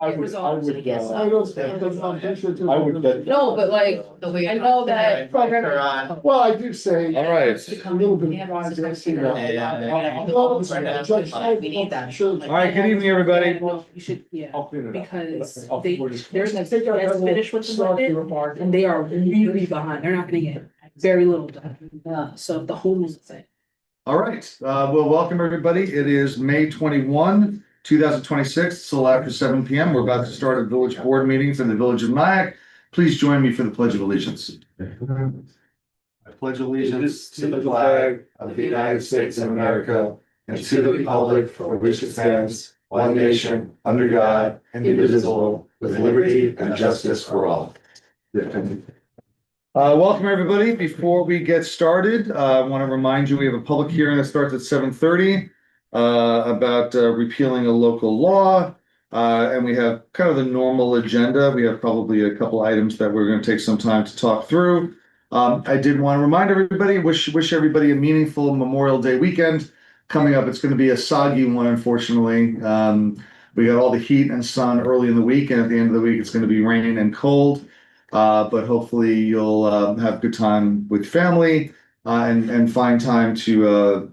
I It would, was I all- would, yes. I would get. No, but like, the way I know that program. Well, I do say. All right. A little bit of pride, I see that. We need that. Sure. All right, good evening, everybody. You should, yeah, I'll clean it up. because I'll they, put it- there's like, Take out that that's little finished with the snarky budget, remark. and they are really behind, they're not gonna get very little done. So the whole thing. All right, well, welcome, everybody. It is May 21, 2026. It's a little after 7 p.m. We're about to start a village board meeting for the village of Nyack. Please join me for the Pledge of Allegiance. I pledge allegiance To the flag of the United States of America and to the republic for which it stands, one nation, under God, indivisible, with liberty and justice for all. Welcome, everybody. Before we get started, I want to remind you, we have a public hearing that starts at 7:30 about repealing a local law. And we have kind of the normal agenda. We have probably a couple items that we're going to take some time to talk through. I did want to remind everybody, wish everybody a meaningful Memorial Day weekend coming up. It's going to be a soggy one, unfortunately. We got all the heat and sun early in the week, and at the end of the week, it's going to be rain and cold. But hopefully you'll have a good time with family and find time to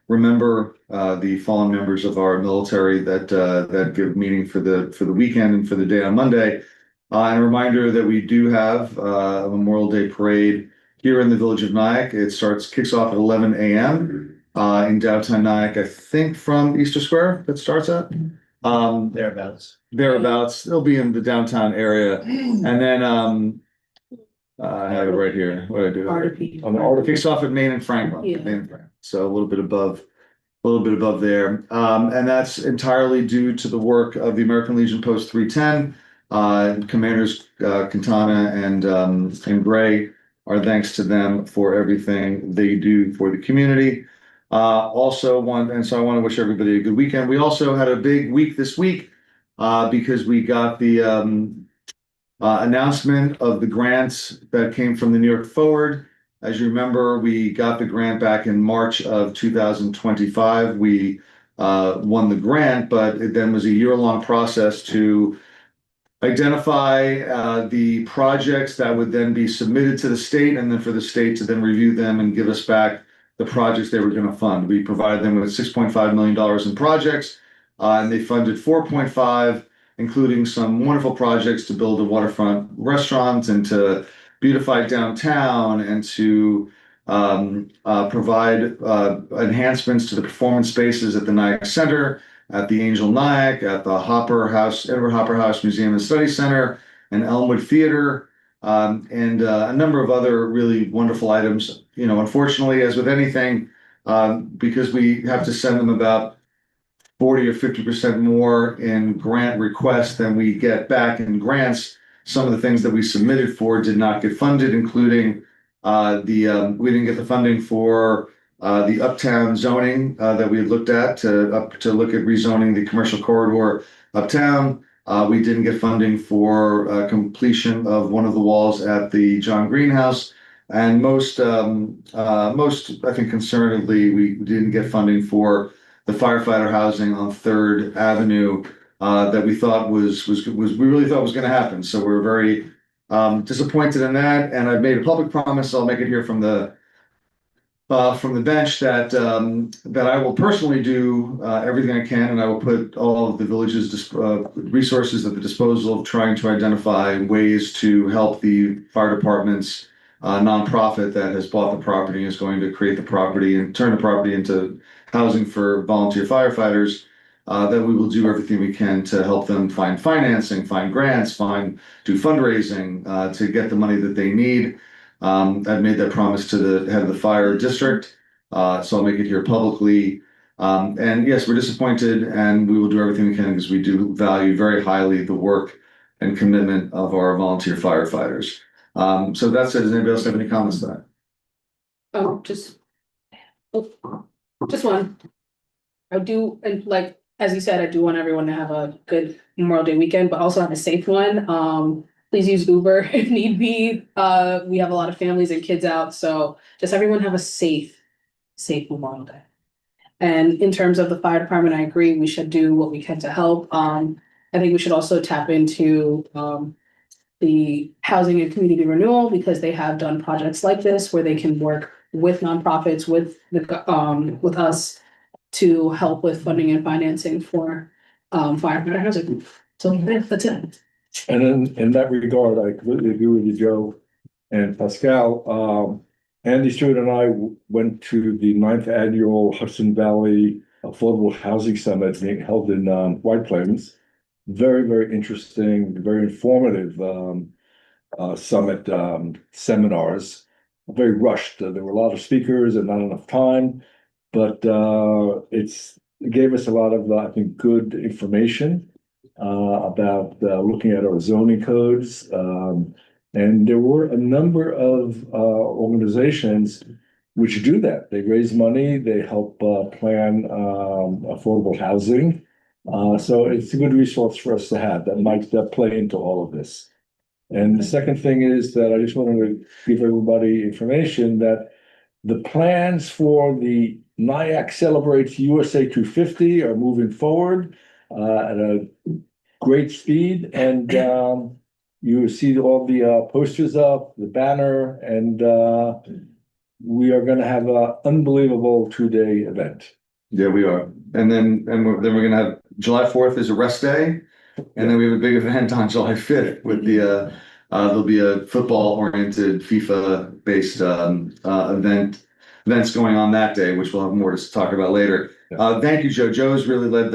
remember the fallen members of our military that give meaning for the weekend and for the day on Monday. And a reminder that we do have a Memorial Day parade here in the village of Nyack. It kicks off at 11 a.m. In downtown Nyack, I think from Easter Square that starts at. Thereabouts. It'll be in the downtown area. And then I have it right here. What did I do? It kicks off at Main and Franklin. Yeah. Main and Franklin. So a little bit above there. And that's entirely due to the work of the American Legion Post 310. Commanders Quintana and Gray. Our thanks to them for everything they do for the community. So I want to wish everybody a good weekend. We also had a big week this week because we got the announcement of the grants that came from the New York Forward. As you remember, we got the grant back in March of 2025. We won the grant, but it then was a year-long process to identify the projects that would then be submitted to the state, and then for the state to then review them and give us back the projects they were going to fund. We provided them with $6.5 million in projects, and they funded 4.5, including some wonderful projects to build a waterfront restaurant and to beautify downtown and to provide enhancements to the performance spaces at the Nyack Center, at the Angel Nyack, at the Edward Hopper House Museum and Study Center, and Elmwood Theater, and a number of other really wonderful items. You know, unfortunately, as with anything, because we have to send them about 40 or 50% more in grant requests than we get back in grants, some of the things that we submitted for did not get funded, including we didn't get the funding for the uptown zoning that we had looked at to look at rezoning the commercial corridor uptown. We didn't get funding for completion of one of the walls at the John Greenhouse, and most I think concernedly, we didn't get funding for the firefighter housing on 3rd Avenue that we thought we really thought was going to happen. So we're very disappointed in that, and I've made a public promise. I'll make it here from the bench that I will personally do everything I can, and I will put all of the village's resources at the disposal of trying to identify ways to help the fire department's nonprofit that has bought the property and is going to create the property and turn the property into housing for volunteer firefighters. That we will do everything we can to help them find financing, find grants, do fundraising to get the money that they need. I've made that promise to the head of the fire district, so I'll make it here publicly. And yes, we're disappointed, and we will do everything we can because we do value very highly the work and commitment of our volunteer firefighters. So that's it. Does anybody else have any comments to that? Oh, just one. I do, and like, as you said, I do want everyone to have a good Memorial Day weekend, but also have a safe one. Please use Uber if need be. We have a lot of families and kids out, so just everyone have a safe Memorial Day. And in terms of the fire department, I agree, we should do what we can to help. I think we should also tap into, the housing and community renewal, because they have done projects like this where they can work with nonprofits, with with us to help with funding and financing for, firefighter housing. So yeah, that's it. And in that regard, I completely agree with you, Joe and Pascal. Andy Stewart and I went to the 9th annual Hudson Valley Affordable Housing Summit being held in White Plains. Very, very interesting, very informative summit seminars. Very rushed. There were a lot of speakers and not enough time, but it gave us a lot of, I think, good information about looking at our zoning codes. And there were a number of organizations which do that. They raise money, they help plan affordable housing. So it's a good resource for us to have that might play into all of this. And the second thing is that I just wanted to give everybody information that the plans for the NIAC Celebrates USA 250 are moving forward at a great speed. And you see all the posters up, the banner, and we are going to have an unbelievable 2-day event. Yeah, we are. And then we're gonna have July 4th is a rest day. And then we have a big event on July 5th with the there'll be a football oriented FIFA based events going on that day, which we'll have more to talk about later. Thank you, Joe. Joe's really led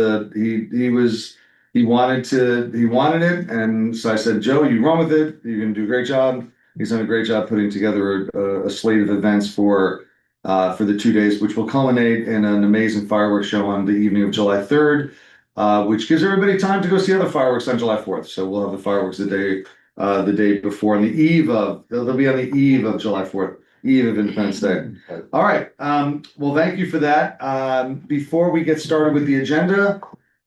he wanted it, and so I said, Joe, you run with it. You're gonna do a great job. He's done a great job putting together a slate of events for the 2 days, which will culminate in an amazing fireworks show on the evening of July 3rd, which gives everybody time to go see other fireworks on July 4th. So we'll have the fireworks the day before, on the eve of, they'll be on the eve of July 4th, eve of Independence Day. All right. Well, thank you for that. Before we get started with the agenda,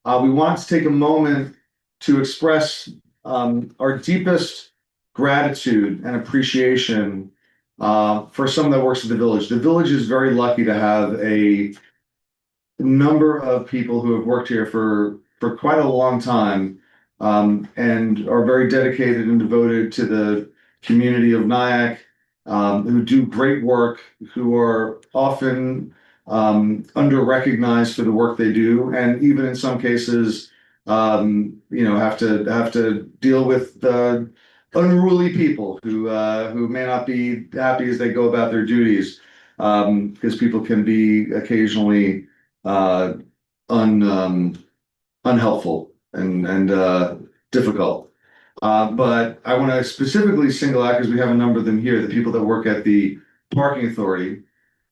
we want to take a moment to express our deepest gratitude and appreciation for someone that works at the village. The village is very lucky to have a number of people who have worked here for quite a long time, and are very dedicated and devoted to the community of Nyack, who do great work, who are often under-recognized for the work they do, and even in some cases, have to deal with unruly people who may not be happy as they go about their duties, because people can be occasionally unhelpful and difficult. But I want to specifically single out, because we have a number of them here, the people that work at the parking authority,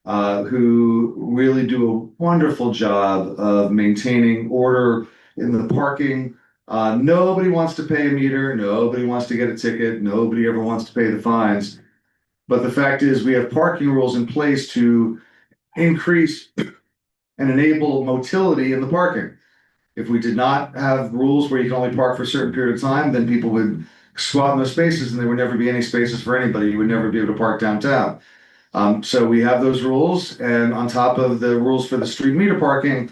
who really do a wonderful job of maintaining order in the parking. Nobody wants to pay a meter. Nobody wants to get a ticket. Nobody ever wants to pay the fines. But the fact is, we have parking rules in place to increase and enable motility in the parking. If we did not have rules where you can only park for a certain period of time, then people would squat in those spaces and there would never be any spaces for anybody. You would never be able to park downtown. So we have those rules, and on top of the rules for the street meter parking,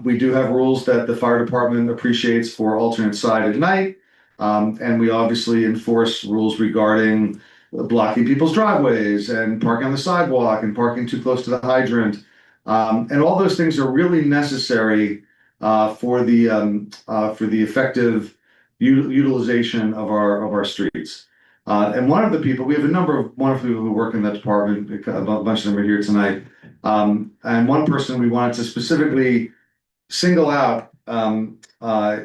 we do have rules that the fire department appreciates for alternate side at night. And we obviously enforce rules regarding blocking people's driveways and parking on the sidewalk and parking too close to the hydrant. And all those things are really necessary for the effective utilization of our streets. And one of the people, we have a number of wonderful people who work in that department, a bunch of them are here tonight. And one person we wanted to specifically single out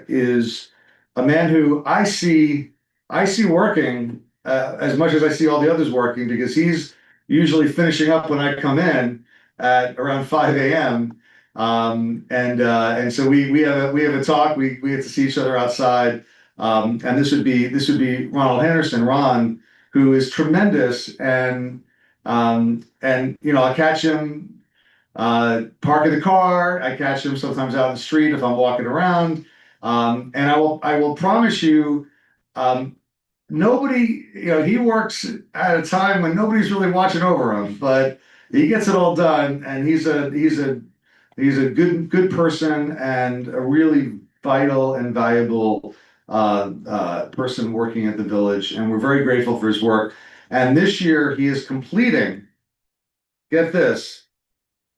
is a man who I see working as much as I see all the others working, because he's usually finishing up when I come in at around 5 a.m. And so we have a talk. We get to see each other outside. And this would be Ronald Henderson, Ron, who is tremendous, and I catch him parking the car. I catch him sometimes out in the street if I'm walking around, and I will promise you, nobody, he works at a time when nobody's really watching over him, but he gets it all done, and he's a He's a good person and a really vital and valuable person working at the village, and we're very grateful for his work. And this year he is completing, get this,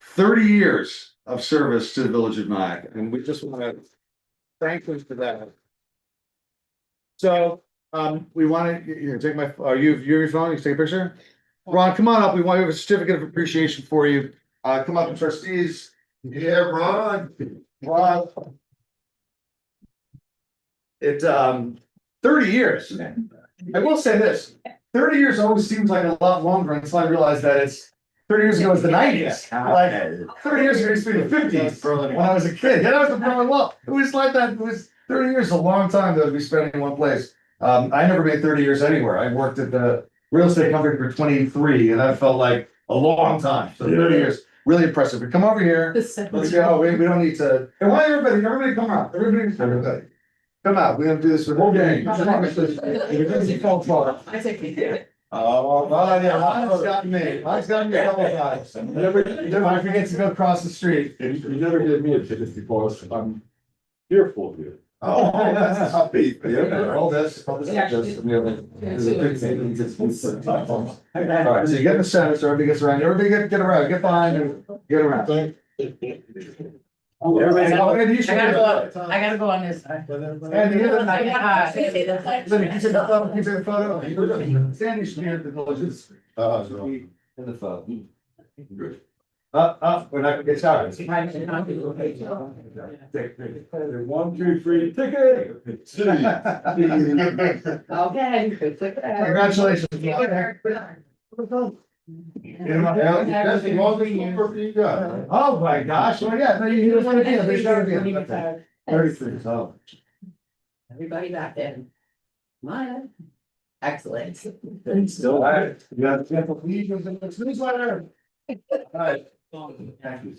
30 years of service to the village of Nyack, and we just want to thank him for that. So, we want to, here, take my, are you your phone? You take a picture? Ron, come on up. We want to have a certificate of appreciation for you. Come up, trustees. Yeah, Ron. Ron. It, 30 years. I will say this, 30 years always seems like a lot longer until I realized that it's 30 years ago was the 90s. Like 30 years ago used to be the 50s when I was a kid. Yeah, that was the Berlin Wall. It was like that. It was 30 years is a long time to be spending in one place. I never made 30 years anywhere. I worked at the real estate company for 23, and that felt like a long time. So 30 years, really impressive. But come over here. Let's go. We don't need to. And why everybody come out. Everybody. Come out. We're gonna do this with whole gang. I take it. Oh, yeah, mine's gotten me. Mine's gotten me a couple times. I forget to go across the street. You never give me a ticket because I'm fearful of you. Oh, that's happy. All this. All Yeah. right, so you get in the center, so everybody gets around. Everybody get around, get behind and get around. Everybody, I gotta go on this side. And the other. Then you take a photo. Sandy should be at the villages. In the photo. We're not gonna get started. 1, 2, 3, ticket. Okay. Congratulations. Oh my gosh, well, yeah, no, you just, yeah, there's gotta be. 33, so. Everybody back in. Maya. Excellent. Still, right. You got the leaders in the newsletter. Alright. Thank you.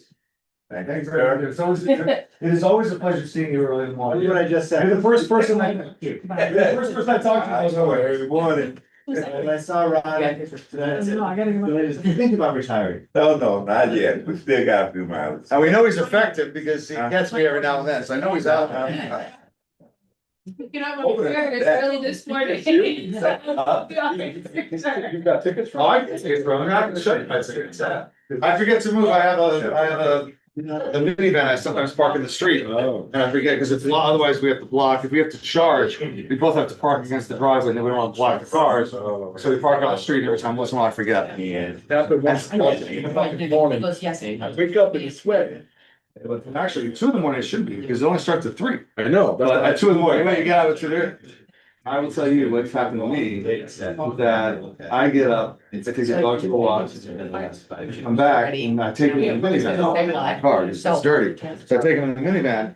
Thanks very much. It is always a pleasure seeing you early in the morning. What I just said. You're the first person I talked to. I was aware. Good morning. When I saw Ron today, I said, No, I gotta go. "You think about retiring?" No, not yet. We still got a few miles. And we know he's effective because he gets me every now and then, so I know he's out. You know, I'm it's early this morning. You've got tickets from? Oh, I can take it from him. I can show you my tickets. I forget to move. I have a minivan I sometimes park in the street. Oh. And I forget because otherwise we have to block. If we have to charge, we both have to park against the driveway and then we don't want to block the cars. So we park on the street every time. Once in a while I forget. Yeah. Happened once in the morning. Yes. I wake up and it's sweating. Actually, 2 in the morning it should be because it only starts at 3. I know. But at 2 in the morning, when you get out of there, I will tell you what's happened to me, that I get up, I take the dog to the walk, come back and I take it in the minivan. Car, it's dirty. So I take it in the minivan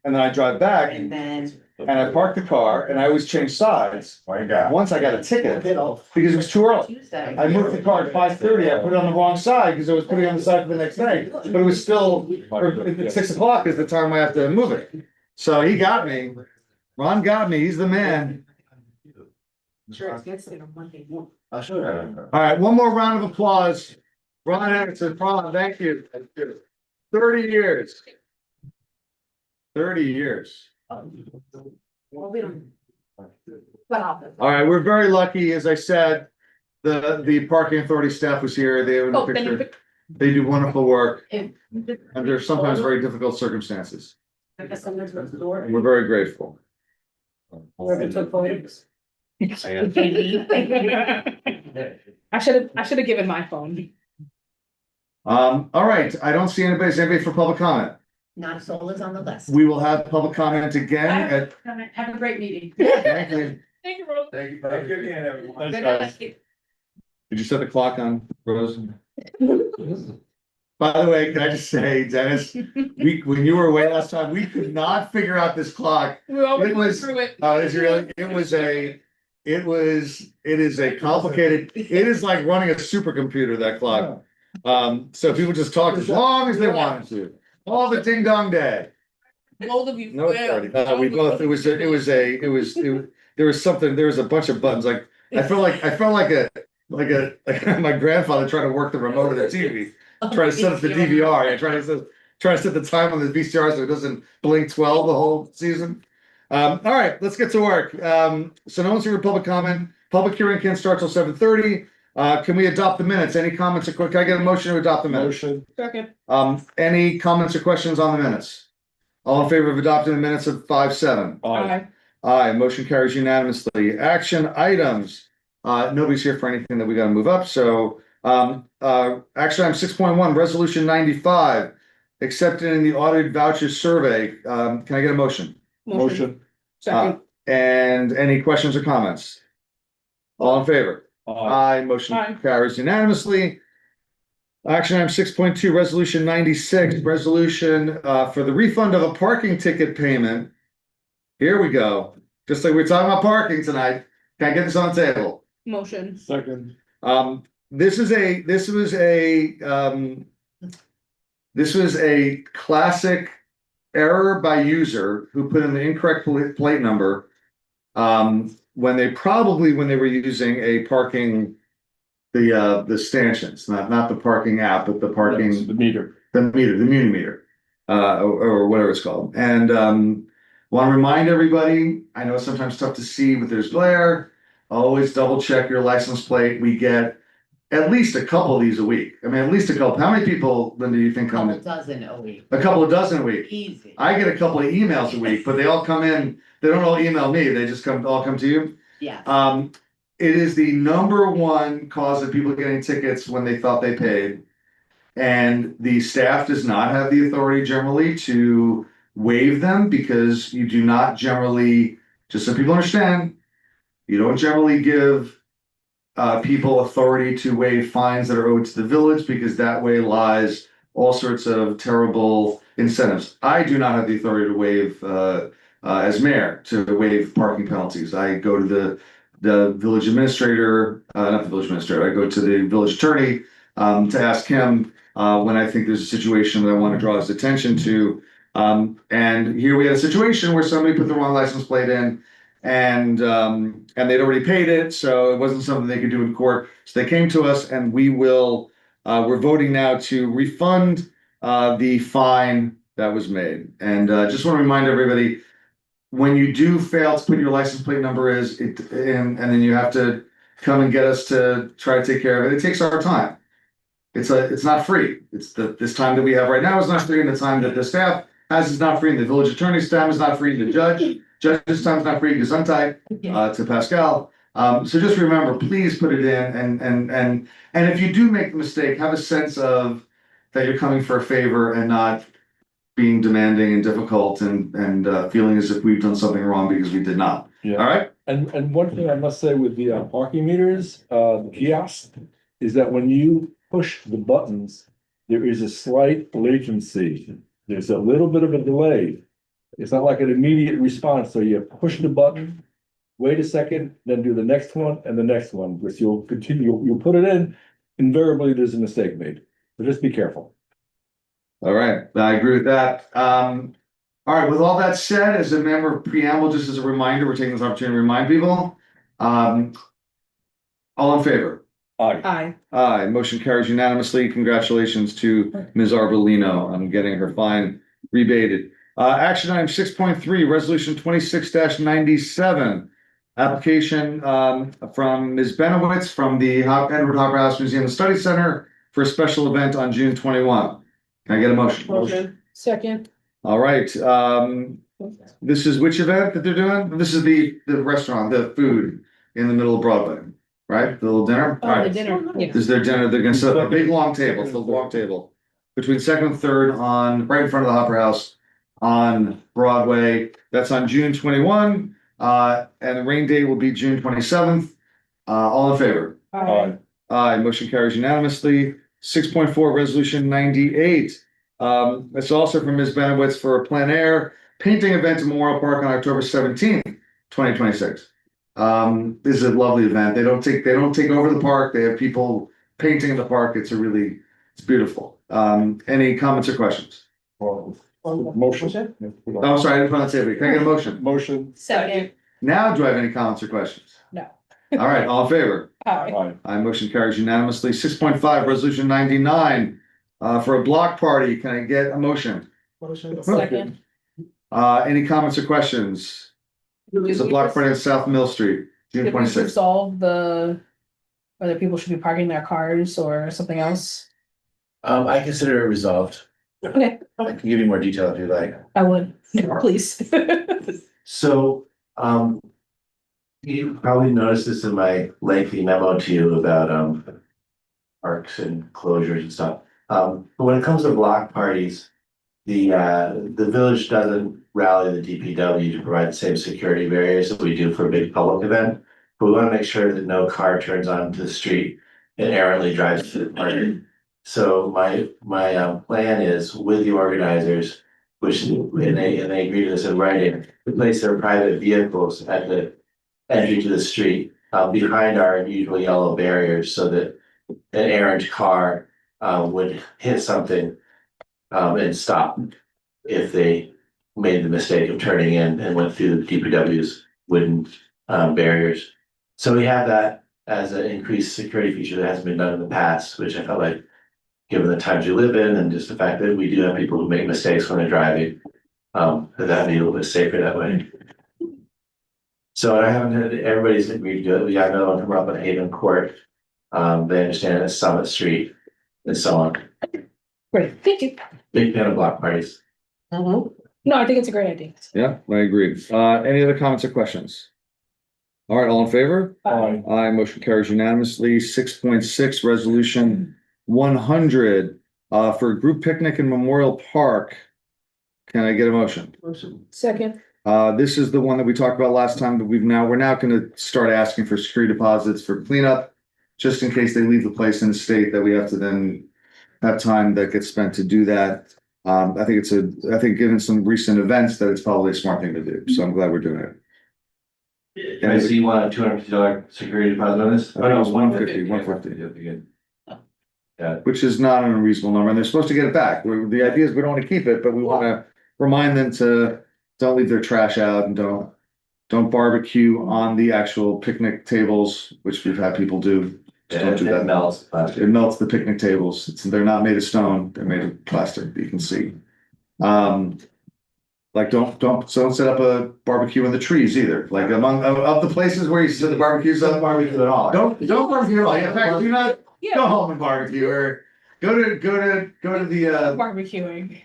and then I drive back And then. and I park the car and I always change sides. My God. Once I got a ticket because it was too early. Tuesday. I moved the car at 5:30. I put it on the wrong side because I was putting it on the side for the next day, but it was still, 6 o'clock is the time I have to move it. So he got me. Ron got me. He's the man. Sure, it's good. On Monday morning. I'll show you. All right, one more round of applause. Ron Anderson, Ron, thank you. 30 years. 30 years. Well, we don't. But I'll. All right, we're very lucky, as I said, the parking authority staff was here. They were in the Oh, then you picture. They do wonderful work If- under sometimes very difficult circumstances. I guess someone's at the door. And we're very grateful. Whoever took photos. I should have given my phone. All right, I don't see anybody for public comment. Not a soul is on the list. We will have public comment again at. Have a great meeting. Thank you. Thank you, Rose. Thank you. Thank you again, everyone. Did you set the clock on, Rose? By the way, can I just say, Dennis, when you were away last time, we could not figure out this clock. We always It was- through it. Oh, it is a complicated, it is like running a supercomputer, that clock. So people just talk as long as they wanted to, all the ding dong day. Both of you. No, we both, there was a bunch of buttons, like, I felt like my grandfather trying to work the remote of the TV, trying to set up the DVR, and trying to try to set the time on the VCR so it doesn't blink 12 the whole season. All right, let's get to work. So no one's here for public comment. Public hearing can't start till 7:30. Can we adopt the minutes? Any comments or can I get a motion to adopt the minutes? Motion. Second. Any comments or questions on the minutes? All in favor of adopting the minutes of 5/7? Aye. Aye, motion carries unanimously. Action items. Nobody's here for anything that we gotta move up, so, action item 6.1, resolution 95. Accepted in the audited voucher survey. Can I get a motion? Motion. Second. And any questions or comments? All in favor? Aye. Aye, motion Aye. carries unanimously. Action item 6.2, resolution 96, resolution for the refund of a parking ticket payment. Here we go. Just like we we're talking about parking tonight. Can I get this on the table? Motion. Second. This was a classic error by user who put in the incorrect plate number. When they were using a parking, the stanchions, not the parking app, but the parking, The meter. the muni meter, or whatever it's called. And, want to remind everybody, I know it's sometimes tough to see, but there's glare. Always double check your license plate. We get at least a couple of these a week. I mean, at least a couple. How many people, Linda, do you think come Couple in? dozen a week, A couple of dozen a week. easy. I get a couple of emails a week, but they all come in. They don't all email me. They just all come to you. Yeah, It is the number one cause of people getting tickets when they thought they paid. And the staff does not have the authority generally to waive them because you do not generally, just so people understand, you don't generally give people authority to waive fines that are owed to the village because that way lies all sorts of terrible incentives. I do not have the authority to waive, as mayor, to waive parking penalties. I go to the village administrator, not the village administrator, I go to the village attorney to ask him when I think there's a situation that I want to draw his attention to. And here we had a situation where somebody put the wrong license plate in and they'd already paid it, so it wasn't something they could do in court. So they came to us and we're voting now to refund the fine that was made. And just want to remind everybody, when you do fail to put your license plate number and then you have to come and get us to try to take care of it, it takes our time. It's not free. This time that we have right now is not free, and the time that the staff has is not free, and the village attorney's time is not free, and the judge's time is not free, Gesundheit, to Pascal. So just remember, please put it in, and if you do make the mistake, have a sense of that you're coming for a favor and not being demanding and difficult and feeling as if we've done something wrong because we did not. Yeah. All right? And one thing I must say with the parking meters, the kiosk, is that when you push the buttons, there is a slight latency. There's a little bit of a delay. It's not like an immediate response, so you push the button, wait a second, then do the next one and the next one, which you'll continue, you'll put it in, invariably there's a mistake made. So just be careful. All right, I agree with that. All right, with all that said, as a member of preamble, just as a reminder, we're taking this opportunity to remind people. All in favor? Aye. Aye. Aye, motion carries unanimously. Congratulations to Ms. Arbolino on getting her fine rebated. Action item 6.3, resolution 26-97. Application from Ms. Benowitz from the Edward Hopper House Museum and Study Center for a special event on June 21. Can I get a motion? Motion. Second. All right, this is which event that they're doing? This is the restaurant, the food in the middle of Broadway, right? The little dinner? All Oh, the right. dinner. Yeah. This is their dinner. They're gonna set up a big long table, it's a long table. Between second and third right in front of the Hopper House on Broadway. That's on June 21. And the rain date will be June 27th. All in favor? Aye. Aye, motion carries unanimously. 6.4, resolution 98. It's also from Ms. Benowitz for a plein air painting event in Memorial Park on October 17th, 2026. This is a lovely event. They don't take over the park. They have people painting in the park. It's beautiful. Any comments or questions? Motion. Oh, I'm sorry, I didn't put on the table. Can I get a motion? Motion. Second. Now, do I have any comments or questions? No. All right, all in favor? Aye. Aye. Motion carries unanimously. 6.5, resolution 99. for a block party. Can I get a motion? Second. Any comments or questions? It's a block party on South Mill Street, June Did we 26th. resolve whether people should be parking their cars or something else? I consider it resolved. Okay, I can give you more detail if you like. I would, please. So, you probably noticed this in my lengthy memo to you about, parks and closures and stuff. But when it comes to block parties, the village doesn't rally the DPW to provide the same security barriers that we do for a big public event. But we want to make sure that no car turns onto the street and errantly drives to the party. So my plan is with the organizers, which, and they agree to this in writing, to place their private vehicles at the entry to the street, behind our usual yellow barriers, so that an errant car, would hit something, and stop if they made the mistake of turning in and went through the DPW's wooden, barriers. So we have that as an increased security feature that hasn't been done in the past, which I felt like, given the times you live in and just the fact that we do have people who make mistakes when they're driving, that'd be a little bit safer that way. So I haven't had, everybody's agreed to do it. We got another one from up at Haven Court. They understand it's Summit Street and so on. Great, thank you. Big fan of block parties. No, I think it's a great idea. Yeah, I agree. Any other comments or questions? All right, all in favor? Aye. Aye, motion carries unanimously. 6.6, resolution 100, for a group picnic in Memorial Park. Can I get a motion? Second. This is the one that we talked about last time, but we're now gonna start asking for security deposits for cleanup, just in case they leave the place in a state that we have to then have time that gets spent to do that. I think given some recent events, that it's probably a smart thing to do, so I'm glad we're doing it. And I see you want a $250 security deposit on this? I think it was 150, which is not an unreasonable number, and they're supposed to get it back. The idea is we don't want to keep it, but we want to remind them to don't leave their trash out and don't barbecue on the actual picnic tables, which we've had people do. Just don't do that. It melts. It melts the picnic tables. They're not made of stone, they're made of plastic, you can see. Like don't set up a barbecue in the trees either, like among of the places where you set the barbecues up. Barbecue at all. Don't barbecue at all. In fact, do not go home and barbecue, or go to the Barbecuing.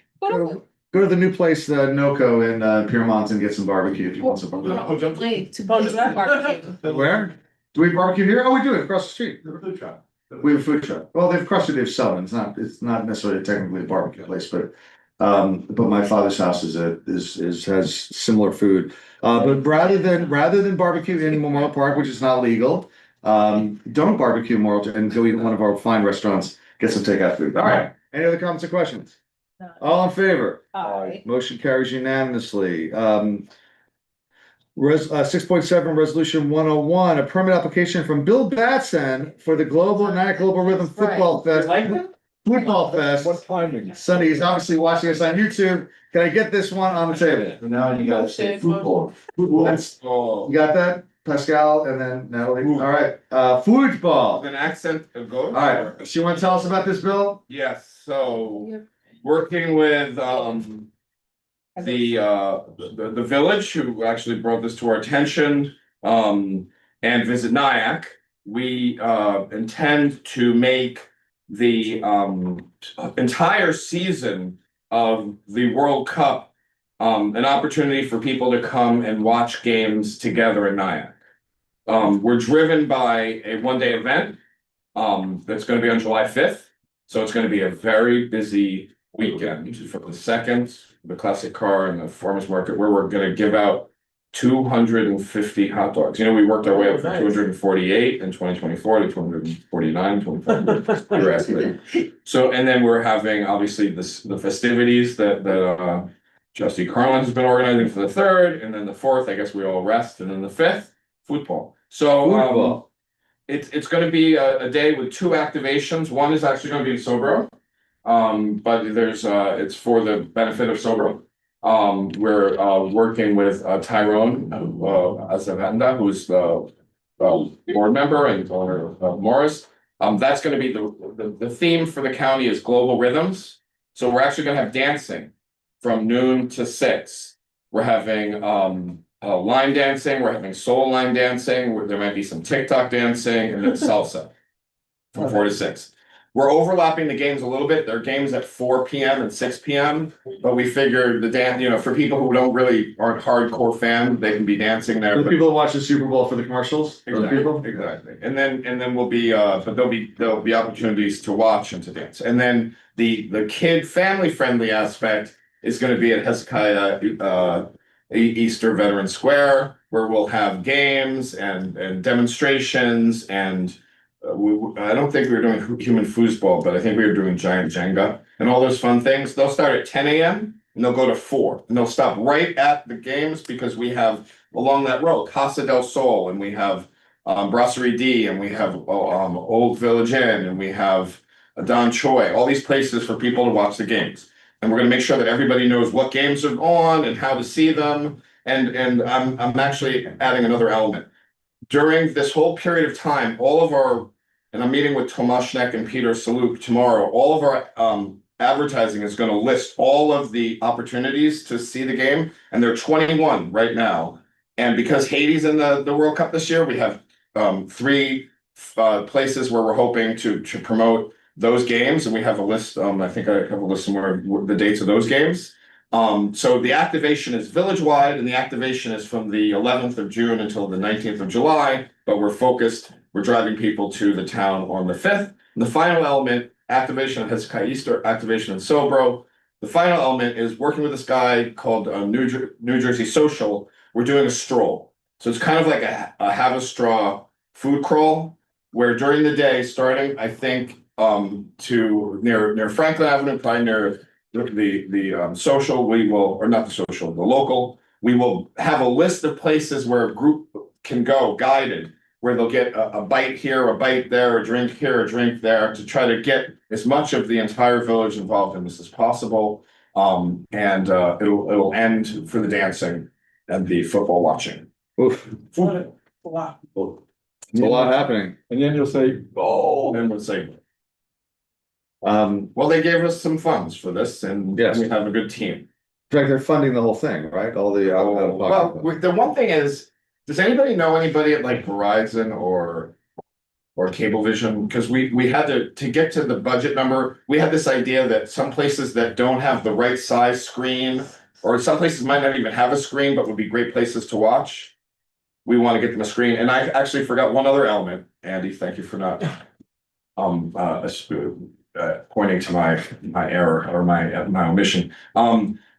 go to the new place, the NoCo in Piermont, and get some barbecue if you want some barbecue. Barbecue. Where? Do we barbecue here? Oh, we do it across the street. Food truck. We have a food truck. Well, they've crushed it, they've sold it. It's not necessarily technically a barbecue place, but my father's house has similar food. But rather than barbecue in Memorial Park, which is not legal, don't barbecue in Memorial and go eat at one of our fine restaurants, get some takeout food. All right. Any other comments or questions? No. All in favor? Aye. Motion carries unanimously. 6.7, resolution 101, a permit application from Bill Batson for the Nyack Global Rhythm Football Fest. Football Fest. What timing? Sunny is obviously watching us on YouTube. Can I get this one on the table? So now you gotta say football. That's, you got that? Pascal and then Natalie. All right, football. An accent of goes? All right, so you want to tell us about this, Bill? Yes, so working with the village who actually brought this to our attention and Visit Nyack, we intend to make the entire season of the World Cup an opportunity for people to come and watch games together in Nyack. We're driven by a one-day event that's going to be on July 5th. So it's going to be a very busy weekend for the second, the classic car and the farmers market, where we're going to give out 250 hot dogs. You know, we worked our way up from 248 in 2024 to 249, 25. You're asking. So, and then we're having obviously the festivities that Trustee Carlin has been organizing for the 3rd, and then the 4th, I guess we all rest, and then the 5th, football. So it's going to be a day with 2 activations. One is actually going to be in Sobro, but there's it's for the benefit of Sobro. We're working with Tyrone Azavenda, who's the board member and owner of Morris, That's gonna be the theme for the county is global rhythms. So we're actually gonna have dancing from noon to 6. We're having line dancing, we're having soul line dancing, there might be some TikTok dancing and then salsa. From 4 to 6. We're overlapping the games a little bit. There are games at 4 PM and 6 PM, but we figured the dance, for people who aren't hardcore fans, they can be dancing there. The but- people that watch the Super Bowl for the commercials, those Exactly, people. exactly. And then we'll be, but there'll be opportunities to watch and to dance. And then the kid family friendly aspect is gonna be at Hezekiah Easter Veteran Square, where we'll have games and demonstrations and I don't think we were doing human foosball, but I think we were doing giant Jenga and all those fun things. They'll start at 10 AM and they'll go to 4 and they'll stop right at the games because we have along that road Casa del Sol and we have Brasserie D and we have Old Village Inn and we have Don Choi, all these places for people to watch the games. And we're gonna make sure that everybody knows what games are on and how to see them. And I'm actually adding another element. During this whole period of time, and I'm meeting with Tomaszek and Peter Saluk tomorrow, all of our advertising is gonna list all of the opportunities to see the game, and there are 21 right now. And because Haiti's in the World Cup this year, we have 3 places where we're hoping to promote those games, and we have a list, I think I have a list somewhere with the dates of those games. So the activation is village-wide, and the activation is from the 11th of June until the 19th of July, but we're driving people to the town on the 5th. And the final element, activation of Hezekiah Easter, activation in Sobro. The final element is working with this guy called New Jersey Social. We're doing a stroll. So it's kind of like a have a straw food crawl, where during the day, starting, I think, to near Franklin Avenue, probably near the social, the local, we will have a list of places where a group can go guided, where they'll get a bite here, a bite there, a drink here, a drink there, to try to get as much of the entire village involved in this as possible. And it'll end for the dancing and the football watching. Oof, Wow. it's a lot happening. And then you'll say, Oh, and we'll say, In well, they gave us some funds for this and Yes. we have a good team. fact, they're funding the whole thing, right? All the. Well, the one thing is, does anybody know anybody at like Verizon or Cablevision? Because we had to get to the budget number, we had this idea that some places that don't have the right size screen, or some places might not even have a screen, but would be great places to watch. We want to get them a screen, and I actually forgot one other element. Andy, thank you for not pointing to my error or my omission.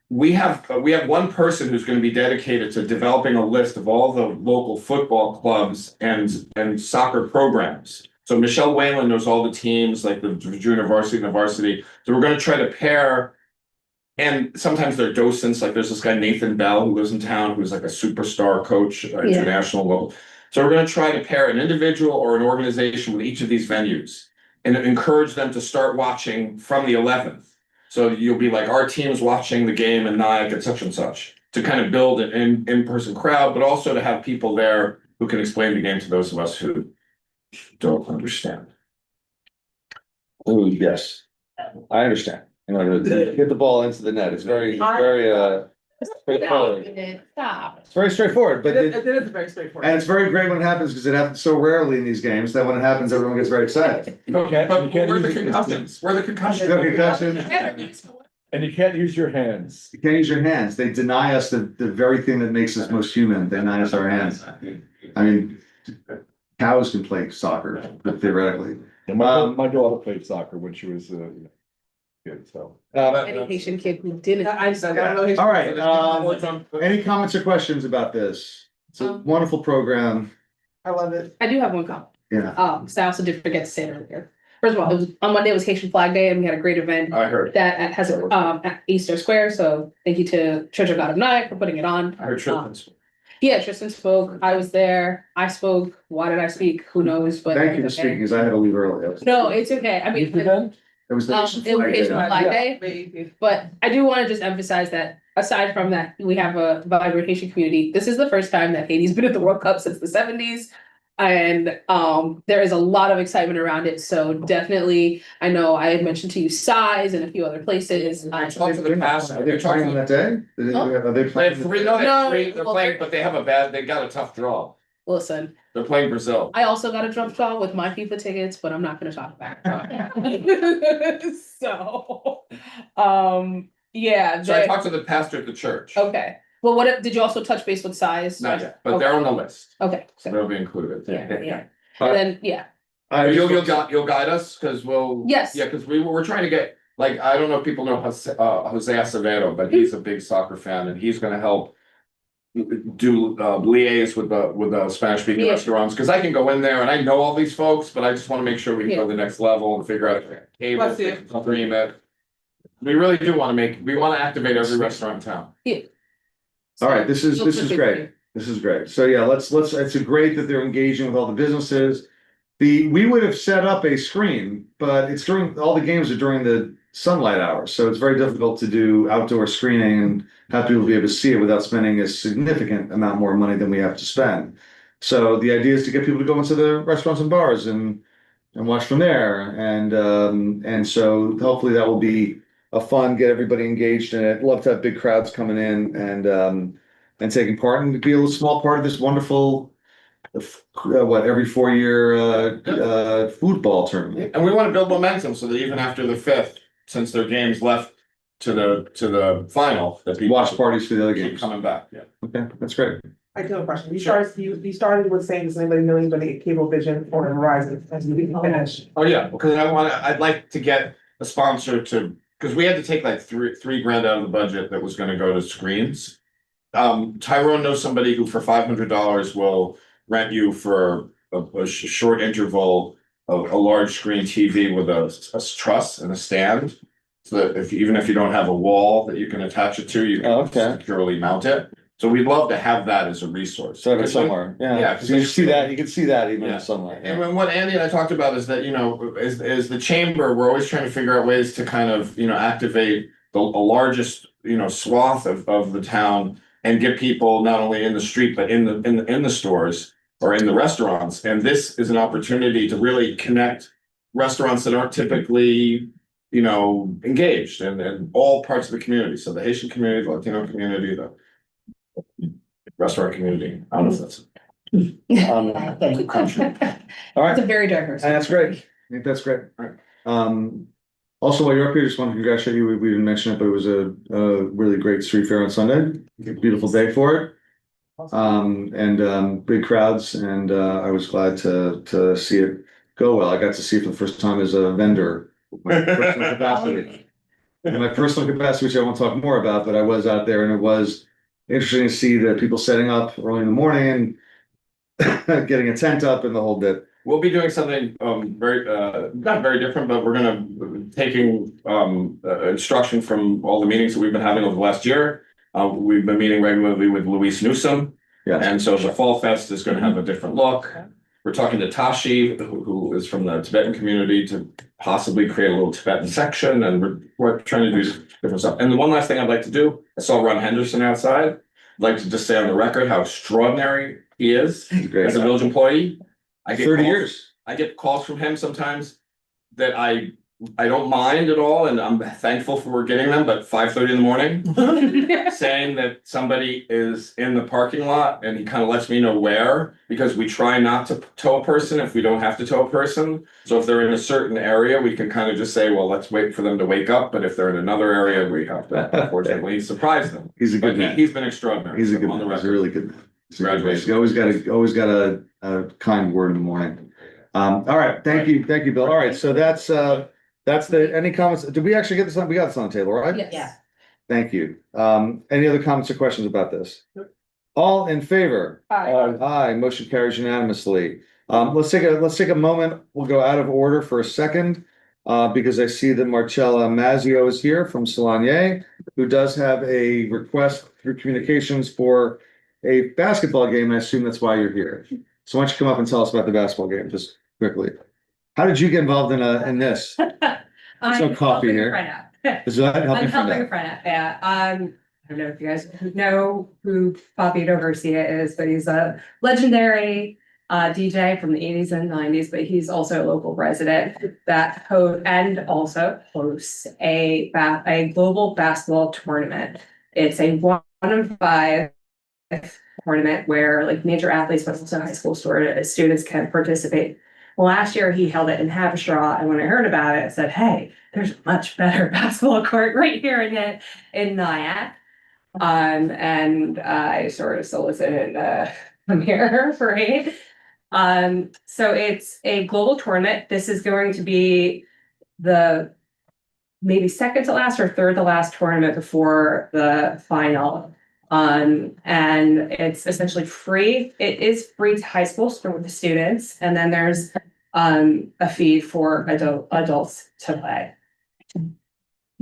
We have one person who's going to be dedicated to developing a list of all the local football clubs and soccer programs. So Michelle Whalen knows all the teams, like the junior varsity and the varsity. So we're going to try to pair, and sometimes they're docents, like there's this guy Nathan Bell who lives in town, who's like a superstar coach, international level. So we're going to try to pair an individual or an organization with each of these venues and encourage them to start watching from the 11th. So you'll be like, our team's watching the game in Nyack at such and such, to kind of build an in-person crowd, but also to have people there who can explain the game to those of us who don't understand. Oh, yes, I understand. To hit the ball into the net. It's very straightforward. Stop. It's very straightforward, but It is very straightforward. and it's very great when it happens because it happens so rarely in these games that when it happens, everyone gets very excited. But we're the concussions, we're the concussions. No concussion. and you can't use your hands. You can't use your hands. They deny us the very thing that makes us most human. They deny us our hands. I mean, cows can play soccer, but theoretically. And my daughter played soccer when she was kid, so. Education kid who didn't. I don't know. All right, any comments or questions about this? It's a wonderful program. I love it. I do have one comment. Yeah. So I also did forget to say it earlier. First of all, it was on Monday was Haitian Flag Day, and we had a great event I heard. that has at Easter Square. So thank you to Church of God of Nyack for putting it on. I heard Tristan. Yeah, Tristan spoke. I was there. I spoke. Why did I speak? Who knows? But Thank you for it's okay. speaking, because I had to leave early. No, it's okay. I mean, It was the it was Haitian Flag Day. But I do want to just emphasize that aside from that, we have a vibrant Haitian community. This is the first time that Haiti's been at the World Cup since the 70s. And there is a lot of excitement around it. So definitely, I know I had mentioned to you size and a few other places. I talked to the past, Are they playing on that day? Are they They playing? have three, no, they have No, three, they're well, playing, but they got a tough draw. Listen, They're playing Brazil. I also got a jump shot with my FIFA tickets, but I'm not gonna talk about it. So, yeah. So I they- talked to the pastor at the church. Okay, well, did you also touch base with size? Not yet, but they're on the list, Okay, so so, they'll be included. yeah. Uh, Then, yeah, You'll guide us, cause we'll. Yes. Yeah, cause we're trying to get, like, I don't know if people know Jose Acevedo, but he's a big soccer fan and he's gonna help. Do liaise with the Spanish speaking Yeah. restaurants, cause I can go in there and I know all these folks, but I just wanna make sure we can go to the next level and figure out. Cable, Bless you. agreement. We really do we wanna activate every restaurant in town. All right, this is great. This is great. So yeah, let's, it's great that they're engaging with all the businesses. We would have set up a screen, but it's all the games are during the sunlight hours. So it's very difficult to do outdoor screening and have people be able to see it without spending a significant amount more money than we have to spend. So the idea is to get people to go into the restaurants and bars and watch from there. And so hopefully that will be a fun, get everybody engaged in it. Love to have big crowds coming in and taking part and be a little small part of this wonderful every 4 year football tournament. And we wanna build momentum so that even after the fifth, since their games left to the final, that people. Watch parties for the other Keep games. coming back, yeah. Okay, that's great. I do have a question. Sure. You started with saying, does anybody know anybody at Cablevision or Verizon as you didn't finish? Oh, yeah, because I'd like to get a sponsor cause we had to take like three grand out of the budget that was gonna go to screens. Tyrone knows somebody who for $500 will rent you for a short interval of a large screen TV with a truss and a stand. So that even if you don't have a wall that you can attach it to, you Oh, can okay. securely mount it. So we'd love to have that as a resource. So it's somewhere, Yeah, yeah, 'cause you it's- see that, you can see that even in Yeah. sunlight. And when what Andy and I talked about is that, is the chamber, we're always trying to figure out ways to kind of, activate the largest, swath of the town. And get people not only in the street, but in the stores or in the restaurants. And this is an opportunity to really connect restaurants that aren't typically, engaged in all parts of the community. So the Haitian community, the Latino community, the restaurant community. I don't know if that's. All right, it's a very diverse. and that's great. I think that's great. Also, while you're up here, just want to congratulate you. We didn't mention it, but it was a really great street fair on Sunday. Beautiful day for it. Big crowds, and I was glad to see it go well. I got to see it for the first time as a vendor. My personal capacity. In my personal capacity, which I won't talk more about, but I was out there and it was interesting to see the people setting up early in the morning and getting a tent up and the whole bit. We'll be doing something very not very different, but we're gonna taking instruction from all the meetings that we've been having over the last year. We've been meeting regularly with Luis Newsom. Yes. And so the Fall Fest is gonna have a different look. We're talking to Tashi, who is from the Tibetan community, to possibly create a little Tibetan section, and we're trying to do different stuff. And the one last thing I'd like to do, I saw Ron Henderson outside. I'd like to just say on the record how extraordinary he is Great. as a village employee. I get 30 calls- years. I get calls from him sometimes that I don't mind at all, and I'm thankful for getting them, but 5:30 in the morning. Saying that somebody is in the parking lot and he kind of lets me know where, because we try not to tow a person if we don't have to tow a person. So if they're in a certain area, we can kind of just say, well, let's wait for them to wake up, but if they're in another area, we have to unfortunately surprise them. He's a But good man. he's been extraordinary. He's a good on the man. He's a record. really good man. He's a good man. Congratulations. He always got a kind word in the morning. All right, thank you, Bill. All right, so that's any comments? Did we actually get this on? We got this on the table, right? Yes. Yeah. Thank you. Any other comments or questions about this? All in favor? Aye, motion carries unanimously. Let's take a moment. We'll go out of order for a second. Because I see that Marcella Mazzio is here from Solanier, who does have a request through communications for a basketball game. I assume that's why you're here. So why don't you come up and tell us about the basketball game, just quickly. How did you get involved in this? I'm coffee helping a here. friend out. Is that helping I'm you find helping a out? friend out, yeah. I don't know if you guys know who Papi Doversia is, but he's a legendary DJ from the 80s and 90s, but he's also a local resident that and also hosts a global basketball tournament. It's a 1 of 5 tournament where like major athletes, but also high school students can participate. Last year he held it in Haverstraw, and when I heard about it, I said, "Hey, there's a much better basketball court right here in Nyack." And I sort of solicited Premier for aid. So it's a global tournament. This is going to be the maybe second to last or third to last tournament before the final. And it's essentially free. It is free to high school students, and then there's a fee for adults to play.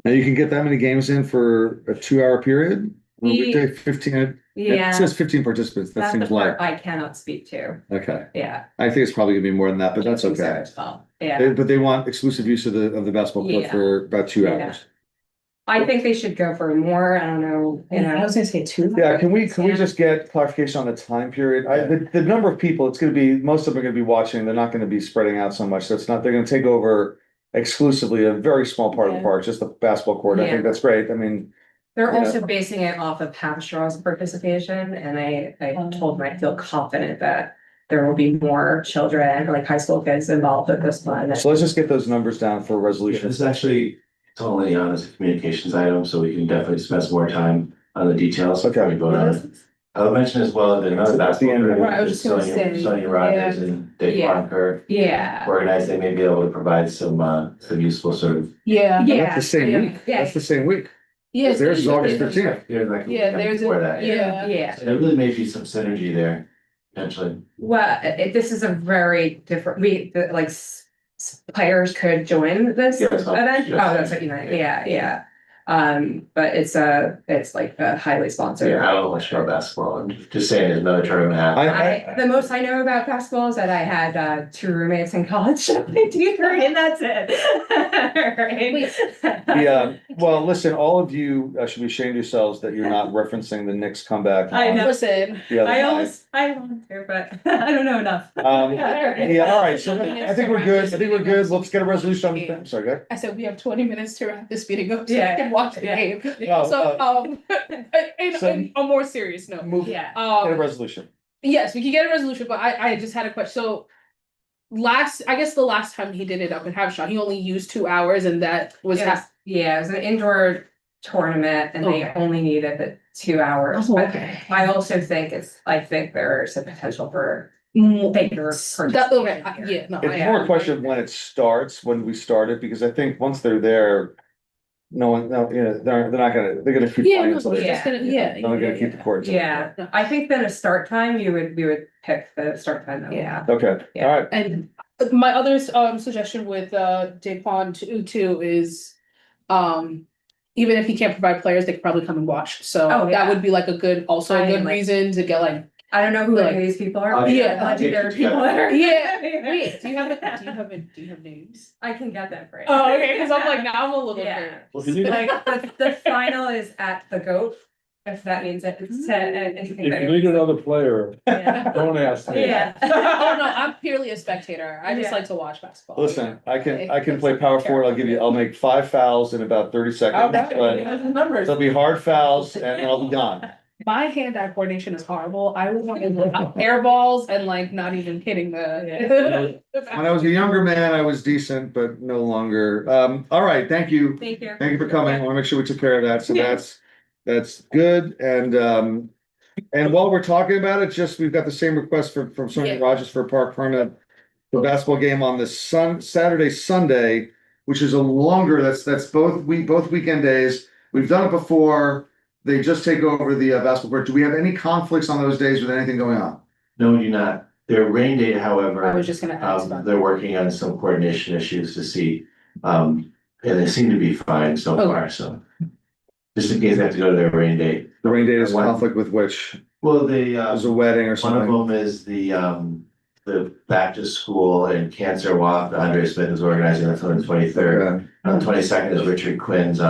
Now you can get that many games in for a 2-hour period? On a weekday, 15, Yeah, it says 15 participants, that that's the seems like, part I cannot speak to. okay. Yeah. I think it's probably gonna be more than that, but that's I think so okay. as well. Yeah, But they want exclusive use of the basketball court Yeah. for about 2 Yeah. hours. I think they should go for more. I don't know, you I know. was gonna say 2. Yeah, can we just get clarification on the time period? The number of people, it's gonna be, most of them are gonna be watching, they're not gonna be spreading out so much, so it's not, they're gonna take over exclusively a very small part of the Yeah. park, just the basketball court. I Yeah. think that's great. I mean, They're Yeah. also basing it off of Havstraw's participation, and I told them I feel confident that there will be more children, like high school kids involved with this one. so let's just get those numbers down for Yeah, resolution. this is actually, it's only on as a communications item, so we can definitely spend some more time on the details before we vote on it. I'll mention as well that another That's the end of it. Right, I was just gonna say, Sonia Rogers and Dave Yeah. Parker Yeah. organized, they may be able to provide some useful sort of. Yeah. And Yeah. That's the same Yeah. week, Yeah. that's the same week. Yes. Theirs is August 15th. Yeah, there's For a, that. yeah. Yeah, So there really may be some synergy there, potentially. well, this is a very different, players could join this Yes, event. yes. Oh, that's what you meant. Yeah. But it's like a highly sponsored. So I don't know much about basketball, I'm just saying there's another tournament happening. The most I know about basketball is that I had 2 roommates in college and that's it. Right? Yeah, well, listen, all of you should be ashamed of yourselves that you're not referencing the Knicks comeback. I know. Listen, the other night. I want to, but I don't know enough. Yeah, all right, so I think we're good, let's get a resolution, I'm sorry, go ahead. I said we have 20 minutes to wrap this meeting up, so we Yeah. can watch the Yeah. game. No, So, so- in a more serious note, Move, get Yeah. a resolution. yes, we can get a resolution, but I just had a question. So I guess the last time he did it up in Haverstraw, he only used 2 hours, and that was It was an indoor tournament and they Okay. only needed the 2 hours. Oh, But okay. I also think there's a potential for More. bigger. That, okay, participation here. yeah, no. It's more a question of when it starts, when we start it, because I think once they're there, they're not they're gonna keep Yeah, playing. no, until we're they- just gonna, They're gonna keep the court. Yeah, I think that a start time, we would pick the start time that we Yeah. have. Okay, all Yeah. right, And my other suggestion with Daquan too is even if he can't provide players, they could probably come and watch. So Oh, that yeah. would be like a good Like- reason to get like, I don't know who any Like- of these people are. Oh, but yeah. Legendary people that are. yeah, wait, do you have names? I can get them for you. Oh, okay, cause I'm like, now I'm a little Yeah. bit. Well, if you need, Like, the final is at the GOAT, if that means it. It's if you need another player, Yeah. don't ask me. Yeah. Oh, no, I'm purely a spectator. I just Yeah. like to watch basketball. listen, I can play power forward, I'll make 5 fouls in about 30 seconds, but Numbers. there'll be hard fouls and I'll be gone. My hand-eye coordination is horrible. I was on air balls and like not even hitting the. When I was a younger man, I was decent, but no longer. All right, thank you. Thank you. Thank you for coming. I want to make sure we took care of that. So Yeah. that's good. And while we're talking about it, we've got the same request from Sonia Yeah. Rogers for a park permit. The basketball game on the Saturday, Sunday, which is a longer, that's both weekend days. We've done it before. They just take over the basketball court. Do we have any conflicts on those days with anything going on? No, we do not. Their rain date, however. I was just gonna ask about They're working on some coordination issues to see, and they seem to be fine so Okay. far, so. Just in case they have to go to their rain date. The rain date is One- conflict with which? Well, There's a wedding or one of something. them is the back to school and cancer walk that Andre Smith is organizing, that's on the 23rd. Okay. On the 22nd is Richard Quinn's,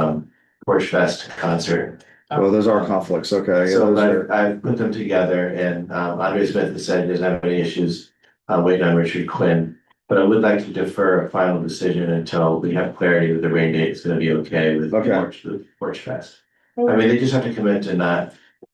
Porch Fest concert. Well, those are conflicts. Okay. Yeah, So those are- I put them together and Andre Smith has said he doesn't have any issues waiting on Richard Quinn. But I would like to defer a final decision until we have clarity that the rain date is gonna be okay with Okay. the Porch Fest. I mean, they just have to commit to not,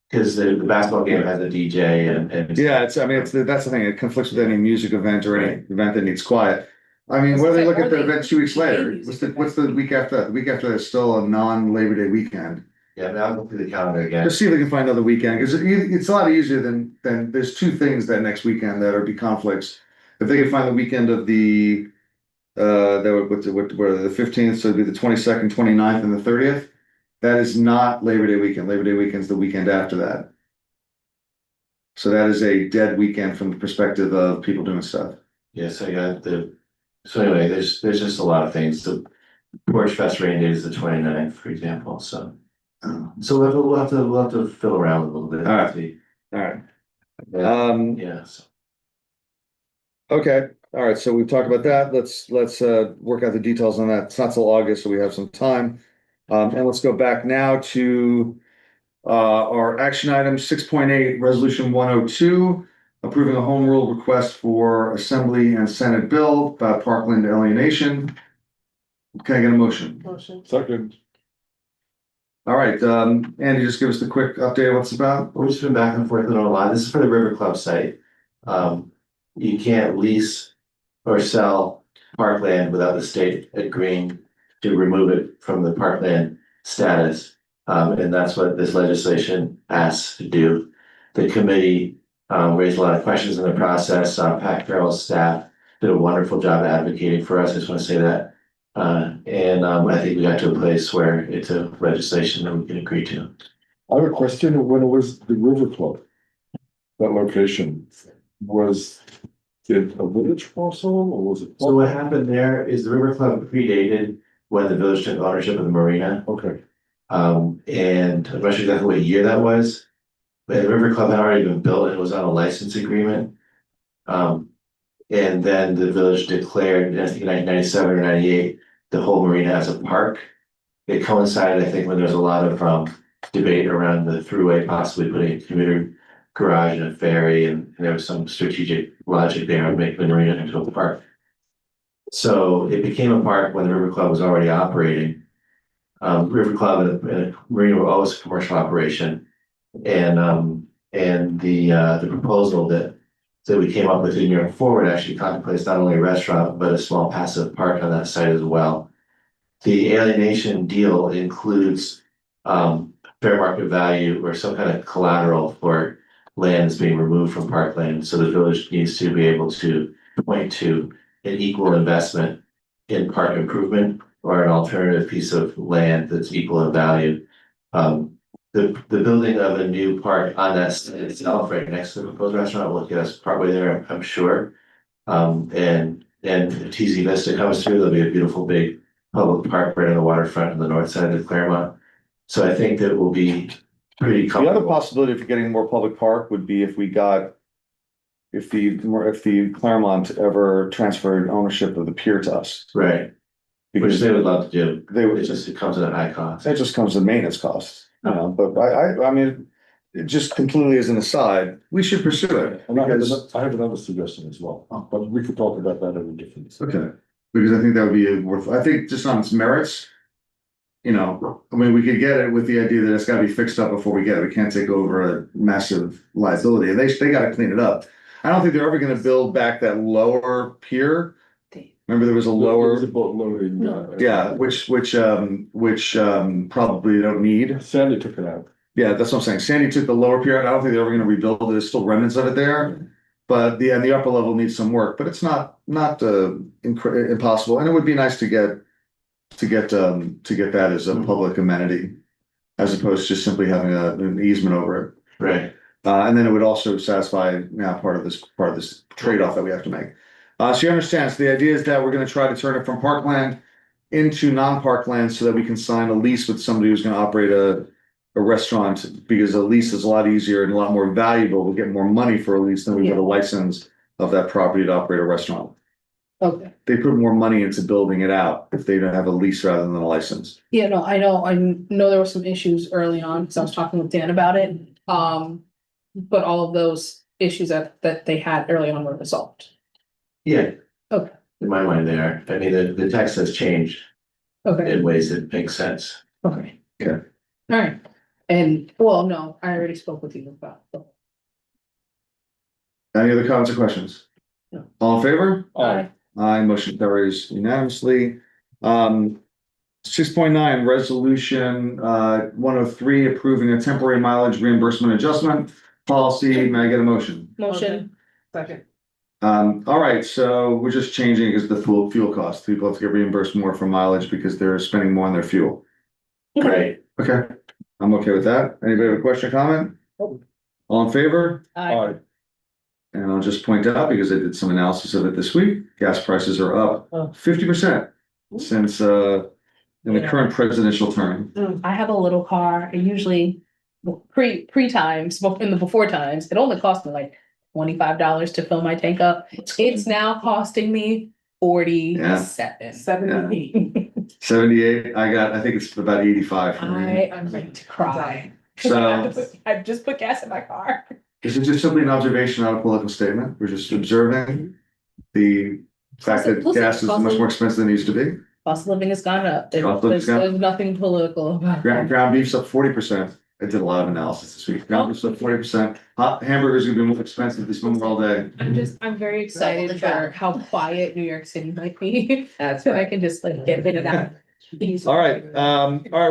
because the basketball game has a DJ and. Yeah, I mean, that's the thing, it conflicts with any music event or any event that needs quiet. I mean, what do they look at the event 2 weeks later? What's the week after that? The week after that is still a non-Labor Day weekend. Yeah, but I'll go through the calendar again. Just see if we can find another weekend, because it's a lot easier than, there's two things that next weekend that would be conflicts. If they can find the weekend of the, the 15th, so it'd be the 22nd, 29th, and the 30th. That is not Labor Day weekend. Labor Day weekend's the weekend after that. So that is a dead weekend from the perspective of people doing stuff. Yes, I got so anyway, there's just a lot of things. The Porch Fest rain date is the 29th, for example, so. So we'll have to fill around a little bit. All right. See. All right. Yeah, so. Okay, all right, so we've talked about that. Let's work out the details on that. It's not till August, so we have some time. And let's go back now to our action item 6.8, resolution 102, approving a home rule request for Assembly and Senate bill about parkland alienation. Can I get a motion? Motion. Second, All right, Andy, just give us the quick update of what's about. We've just been back and forth on a lot. This is for the River Club site. You can't lease or sell parkland without the state agreeing to remove it from the parkland status. And that's what this legislation asks to do. The committee raised a lot of questions in the process. Pat Carroll's staff did a wonderful job advocating for us. I just want to say that. I think we got to a place where it's a legislation that we can agree to. I have a question. When it was the River Club, that location, was it a village parcel or was it? So what happened there is the River Club predated when the village took ownership of the marina. Okay, And I'm not sure exactly what year that was. But the River Club had already been built and it was on a license agreement. And then the village declared, I think in 1997 or 98, the whole marina as a park. It coincided, I think, when there was a lot of debate around the thruway possibly putting a commuter garage and a ferry, and there was some strategic logic there of making the marina into a park. So it became a park when the River Club was already operating. River Club and marina were always a commercial operation, and the proposal that we came up with in New York Forward actually contemplates not only a restaurant but a small passive park on that site as well. The alienation deal includes fair market value or some kind of collateral for land that's being removed from parkland. So the village needs to be able to point to an equal investment in park improvement or an alternative piece of land that's equal in value. The building of a new park on that site itself, right next to the proposed restaurant, will get us partway there, I'm sure. And if TZ Vista comes through, there'll be a beautiful big public park right on the waterfront on the north side of Claremont. So I think that will be pretty The other comfortable. possibility for getting more public park would be if the Claremont ever transferred ownership of the pier to us. Right, which Because they would love to do. they would, It comes at a high cost. it just comes with maintenance costs, but I mean, it just completely as an aside, we should pursue it. and Because, I have another suggestion as well, but we could talk about that at a different. okay, because I think that would be I think just on its merits. I mean, we could get it with the idea that it's gotta be fixed up before we get it. We can't take over a massive liability, and they gotta clean it up. I don't think they're ever gonna build back that lower pier. Remember, there was a There lower, was a boat loading. yeah, which probably they don't need. Sandy took it out. Yeah, that's what I'm saying. Sandy took the lower pier, and I don't think they're ever gonna rebuild it. There's still remnants of it there. But the upper level needs some work, but it's not impossible, and it would be nice to get that as a public amenity. As opposed to just simply having an easement over it. Right, And then it would also satisfy now part of this trade-off that we have to make. So you understand, so the idea is that we're gonna try to turn it from parkland into non-parkland so that we can sign a lease with somebody who's gonna operate a restaurant, because a lease is a lot easier and a lot more valuable. We'll get more money for a lease than we get a license of that property to operate a restaurant. Okay, They put more money into building it out if they don't have a lease rather than a license. yeah, no, I know there were some issues early on, because I was talking with Dan about it. But all of those issues that they had early on were resolved. Yeah. Okay. In my mind, they are. I mean, the text has changed Okay, in ways that make sense. okay. Yeah. All right, and, well, no, I already spoke with you about. Any other comments or questions? No. All in favor? Aye. Aye, motion carries unanimously. 6.9, resolution 103, approving a temporary mileage reimbursement adjustment policy. May I get a motion? Motion, Second. All right, so we're just changing it because the fuel cost. People have to get reimbursed more for mileage because they're spending more on their fuel. Right. Okay, I'm okay with that. Anybody have a question or comment? All in favor? aye, And I'll just point out, because I did some analysis of it this week, gas prices are up 50% since in the current presidential term. I have a little car, and usually pre times, in the before times, it only cost me like $25 to fill my tank up. It's now costing me 47. 70. 78, I think it's about 85 for me. I'm ready to cry. So I've just put gas in my car. this is just simply an observation, not a political statement. We're just observing the fact that gas is much more expensive than it used to be. Cost of living has gone up. Cost of living's gone up. There's nothing political about Ground it. beef's up 40%. I did a lot of analysis this week. Ground beef's up 40%. Hot hamburgers are gonna be more expensive this one all day. I'm very excited for how quiet New York City might be. That's So I can just like get in and out. All right,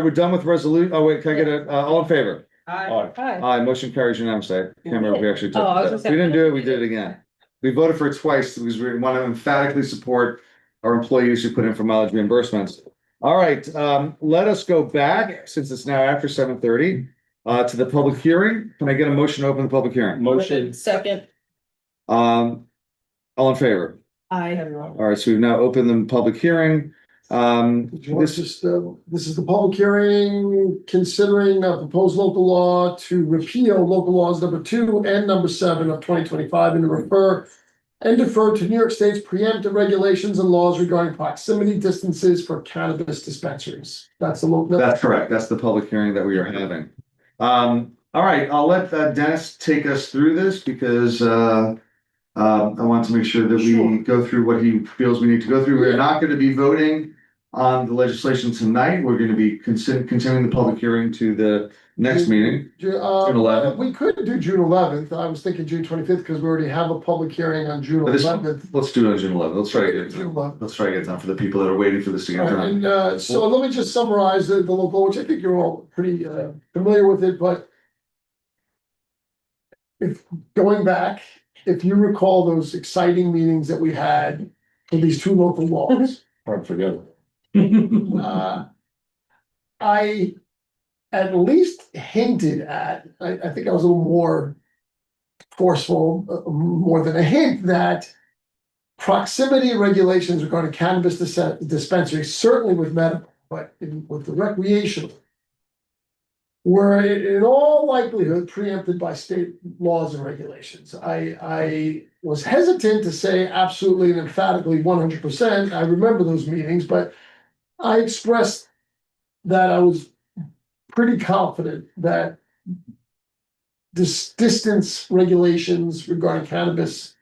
we're done with resolution. Oh, wait, can I get a, all in favor? Aye. Hi. Aye, motion carries unanimously. I can't remember if we actually Oh, I was took, gonna we say- didn't do it, we did it again. We voted for it twice because we want to emphatically support our employees who put in for mileage reimbursements. All right, let us go back, since it's now after 7:30, to the public hearing. Can I get a motion to open the public hearing? Motion, Second, All in favor? I. All right, so we've now opened the public hearing. This is the public hearing considering a proposed local law to repeal local laws number 2 and number 7 of 2025 and to refer and defer to New York State's preemptive regulations and laws regarding proximity distances for cannabis dispensaries. That's the local. That's correct. That's the public hearing that we are having. All right, I'll let Dennis take us through this because I want to make sure that we Sure. go through what he feels we need to go through. We're not going to be voting on the legislation tonight. We're going to be continuing the public hearing to the next meeting. June 11th. We could do June 11th. I was thinking June 25th because we already have a public hearing on June But this- 11th. Let's do it on June 11th. Let's try to get it June done. 11th. Let's try to get it done for the people that are waiting for this to get done. And so let me just summarize the local, which I think you're all pretty familiar with it, but. If going back, if you recall those exciting meetings that we had for these two local laws. hard to forget. I at least hinted at, I think I was a little more forceful, more than a hint, that proximity regulations regarding cannabis dispensaries, certainly with medical, but with the recreational, were in all likelihood preempted by state laws and regulations. I was hesitant to say absolutely and emphatically 100%. I remember those meetings, but I expressed that I was pretty confident that this distance regulations regarding cannabis,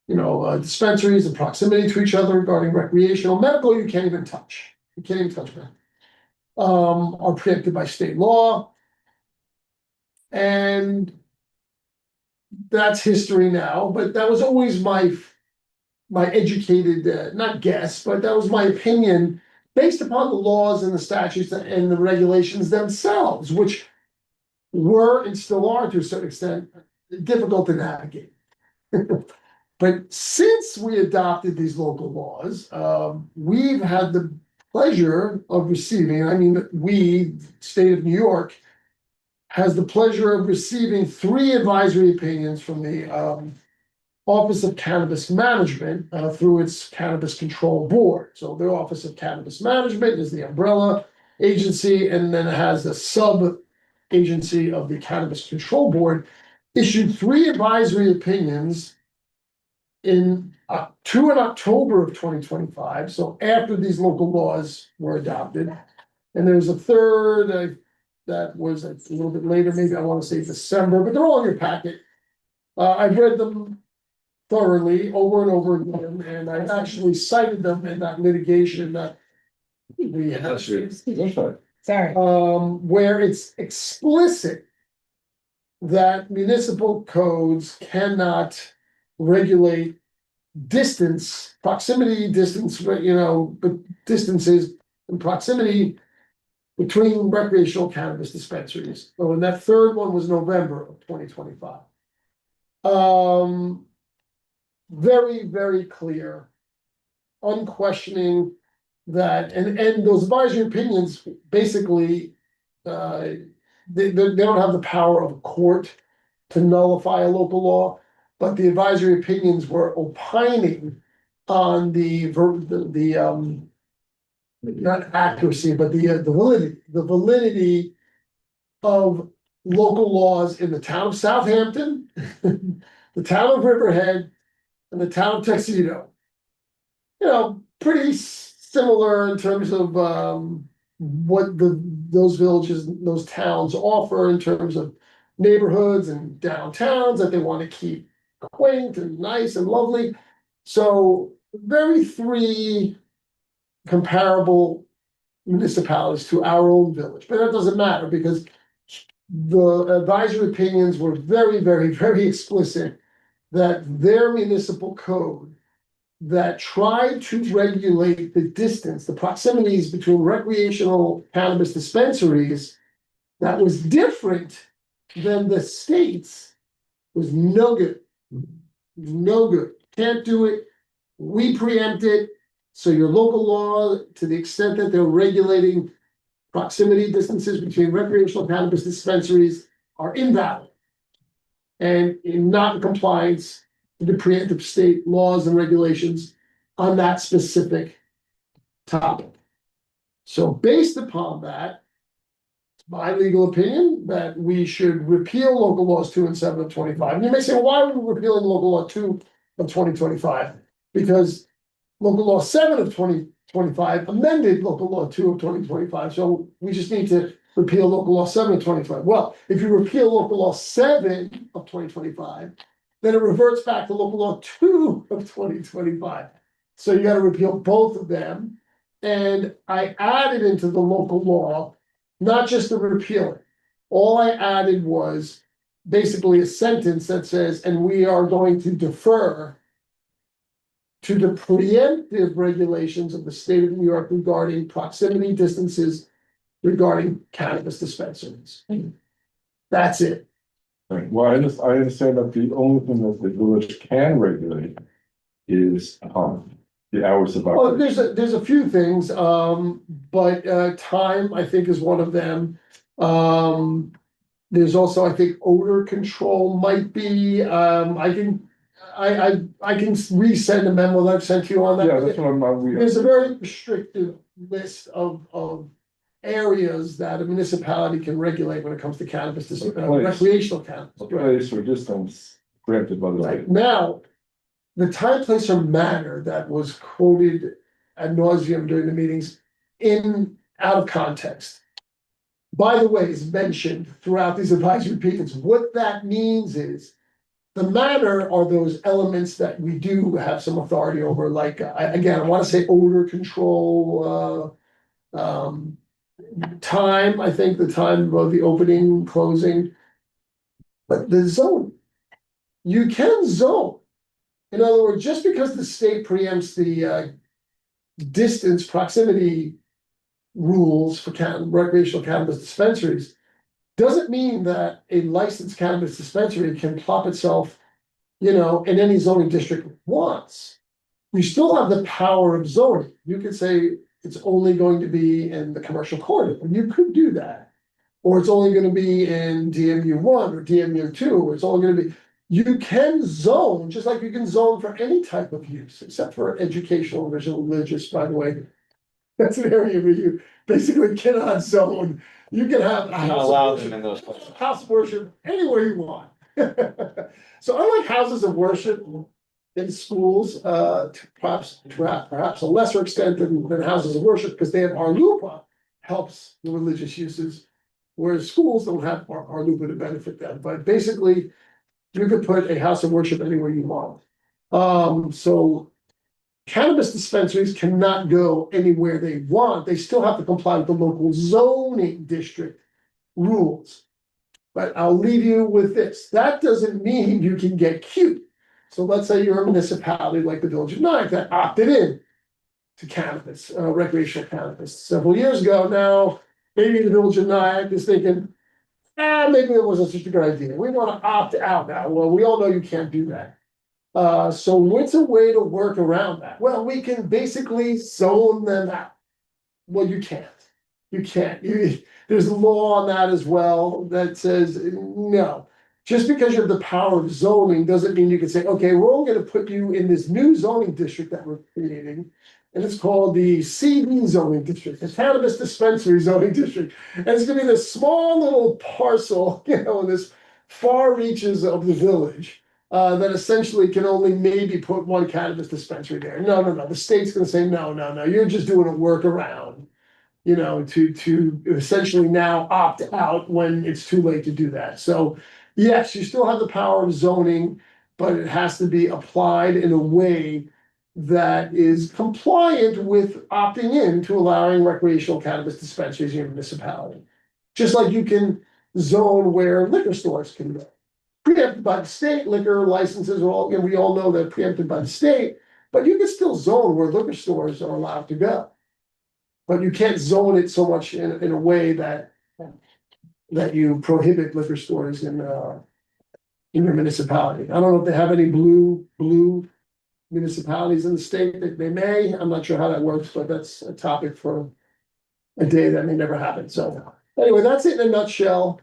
dispensaries and proximity to each other regarding recreational, medical, you can't even touch. You can't even touch that. Are preempted by state law. And that's history now, but that was always my educated, not guess, but that was my opinion based upon the laws and the statutes and the regulations themselves, which were and still are to a certain extent difficult to navigate. But since we adopted these local laws, we've had the pleasure of receiving, we, state of New York, has the pleasure of receiving 3 advisory opinions from the Office of Cannabis Management through its Cannabis Control Board. So the Office of Cannabis Management is the umbrella agency, and then it has a sub-agency of the Cannabis Control Board, issued 3 advisory opinions in 2 in October of 2025, so after these local laws were adopted. And there's a third that was a little bit later, maybe I want to say December, but they're all in your packet. I've read them thoroughly over and over again, and I actually cited them in that litigation that we had. That's right. Sorry. Where it's explicit that municipal codes cannot regulate distance, proximity, distance, but distances and proximity between recreational cannabis dispensaries. So, and that third one was November of 2025. Very, very clear, unquestioning that, and those advisory opinions basically, they don't have the power of a court to nullify a local law, but the advisory opinions were opining on the not accuracy, but the validity of local laws in the town of Southampton, the town of Riverhead, and the town of Tuxedo. Pretty similar in terms of what those villages, those towns offer in terms of neighborhoods and downtowns that they want to keep quaint and nice and lovely. So very three comparable municipalities to our own village, but that doesn't matter because the advisory opinions were very, very, very explicit that their municipal code that tried to regulate the distance, the proximities between recreational cannabis dispensaries that was different than the state's was no good. No good. Can't do it. We preempt it. So your local law, to the extent that they're regulating proximity distances between recreational cannabis dispensaries are invalid. And not in compliance with the preemptive state laws and regulations on that specific topic. So based upon that, it's my legal opinion that we should repeal local laws 2 and 7 of 25. And you may say, well, why are we repealing local law 2 of 2025? Because local law 7 of 2025 amended local law 2 of 2025. So we just need to repeal local law 7 of 2025. Well, if you repeal local law 7 of 2025, then it reverts back to local law 2 of 2025. So you got to repeal both of them. And I added into the local law, not just the repealing. All I added was basically a sentence that says, and we are going to defer to the preemptive regulations of the state of New York regarding proximity distances regarding cannabis dispensaries. That's it. Right. Well, I understand that the only thing that the village can regulate is the hours of Well, operation. there's a few things, but time, I think, is one of them. There's also, I think, odor control might be, I can resend a memo that I've sent to you on that. Yeah, that's what I'm. There's a very restrictive list of areas that a municipality can regulate when it comes to cannabis, recreational cannabis. A place or distance granted by the Right state. now, the time, place, or manner that was quoted ad nauseum during the meetings out of context. By the way, is mentioned throughout these advisory opinions. What that means is the manner are those elements that we do have some authority over, like, again, I want to say odor control, time, I think the time of the opening, closing. But the zone, you can zone. In other words, just because the state preempts the distance proximity rules for recreational cannabis dispensaries, doesn't mean that a licensed cannabis dispensary can plop itself, in any zoning district it wants. You still have the power of zoning. You could say it's only going to be in the commercial corridor, and you could do that. Or it's only gonna be in DMU 1 or DMU 2, or it's only gonna be. You can zone, just like you can zone for any type of use, except for educational and religious, by the way. That's an area where you basically cannot zone. You can have a house of worship, house of worship anywhere you want. So unlike houses of worship in schools, to perhaps a lesser extent than houses of worship, because they have Arlupa helps the religious uses, whereas schools don't have Arlupa to benefit them. But basically, you could put a house of worship anywhere you want. So cannabis dispensaries cannot go anywhere they want. They still have to comply with the local zoning district rules. But I'll leave you with this. That doesn't mean you can get cute. So let's say you're a municipality like the Village of Nyack that opted in to cannabis, recreational cannabis several years ago. Now, maybe the Village of Nyack is thinking, maybe it wasn't such a good idea. We want to opt out now. Well, we all know you can't do that. So what's a way to work around that? Well, we can basically zone them out. Well, you can't. You can't. There's a law on that as well that says, no. Just because you have the power of zoning doesn't mean you can say, okay, we're all gonna put you in this new zoning district that we're creating. And it's called the CD zoning district, the cannabis dispensary zoning district. And it's gonna be this small little parcel, in this far reaches of the village. That essentially can only maybe put one cannabis dispensary there. No. The state's gonna say, no, you're just doing a workaround. To essentially now opt out when it's too late to do that. So, yes, you still have the power of zoning, but it has to be applied in a way that is compliant with opting in to allowing recreational cannabis dispensaries in your municipality. Just like you can zone where liquor stores can go. Preempted by the state, liquor licenses are all, we all know that preempted by the state, but you can still zone where liquor stores are allowed to go. But you can't zone it so much in a way that you prohibit liquor stores in your municipality. I don't know if they have any blue municipalities in the state. That they may. I'm not sure how that works, but that's a topic for a day that may never happen. So anyway, that's it in a nutshell.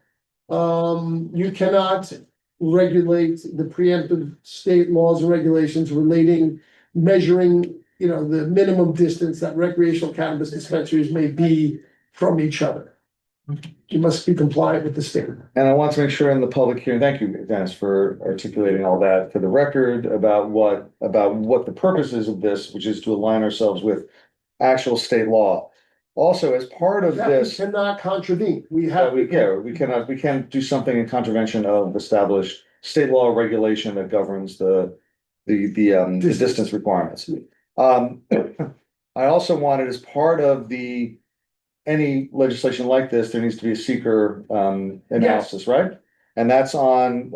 You cannot regulate the preemptive state laws and regulations relating, measuring, the minimum distance that recreational cannabis dispensaries may be from each other. You must be compliant with the state. And I want to make sure in the public hearing, thank you, Dennis, for articulating all that for the record about what the purpose is of this, which is to align ourselves with actual state law. Also, as part of That we this, cannot contravene. We have. we can't do something in contravention of established state law regulation that governs the distance requirements. I also wanted, as part of any legislation like this, there needs to be a seeker analysis, right? And that's on,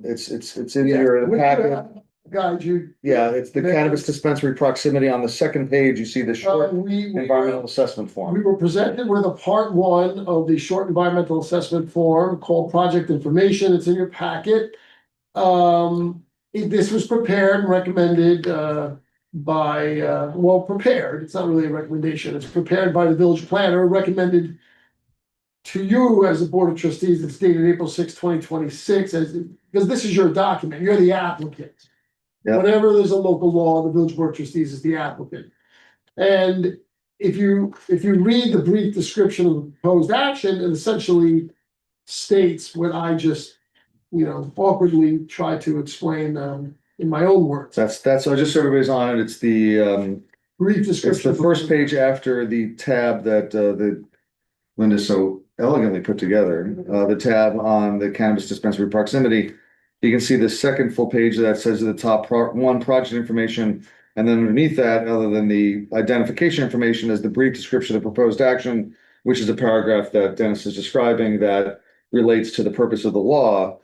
it's in your packet. Guide you. Yeah, it's the cannabis dispensary proximity. On the second page, you see the short environmental assessment We form. were presented with a part one of the short environmental assessment form called project information. It's in your packet. This was prepared and recommended prepared. It's not really a recommendation. It's prepared by the village planner, recommended to you as a board of trustees. It's dated April 6, 2026, because this is your document. You're the applicant. Yeah. Whenever there's a local law, the village board of trustees is the applicant. And if you read the brief description of the proposed action, it essentially states what I just, awkwardly tried to explain in my own words. That's so just so everybody's on it. It's the Brief it's description. the first page after the tab that Linda so elegantly put together. The tab on the cannabis dispensary proximity. You can see the second full page that says at the top one project information, and then underneath that, other than the identification information, is the brief description of proposed action, which is a paragraph that Dennis is describing that relates to the purpose of the law.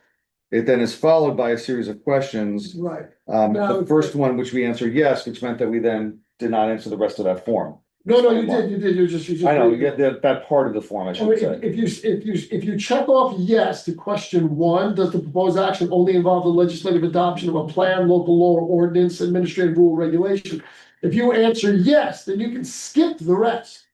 It then is followed by a series of questions. Right. The first one, which we answered yes, which meant that we then did not answer the rest of that form. No, you did. You just. I know, you get that part of the form, I should say. If you check off yes to question one, does the proposed action only involve the legislative adoption of a plan, local law, or ordinance, administrative rule, regulation? If you answer yes, then you can skip the rest.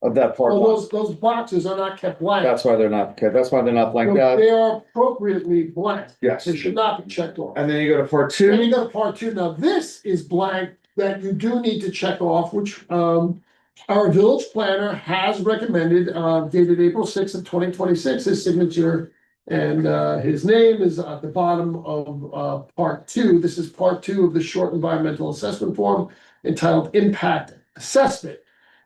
Of that part. Well, those boxes are not kept blank. That's why they're not blanked out. They are appropriately blank. Yes. They should not be checked off. And then you go to part Then two. you go to part two. Now, this is blank that you do need to check off, which our village planner has recommended, dated April 6th of 2026, his signature. And his name is at the bottom of part two. This is part two of the short environmental assessment form entitled Impact Assessment.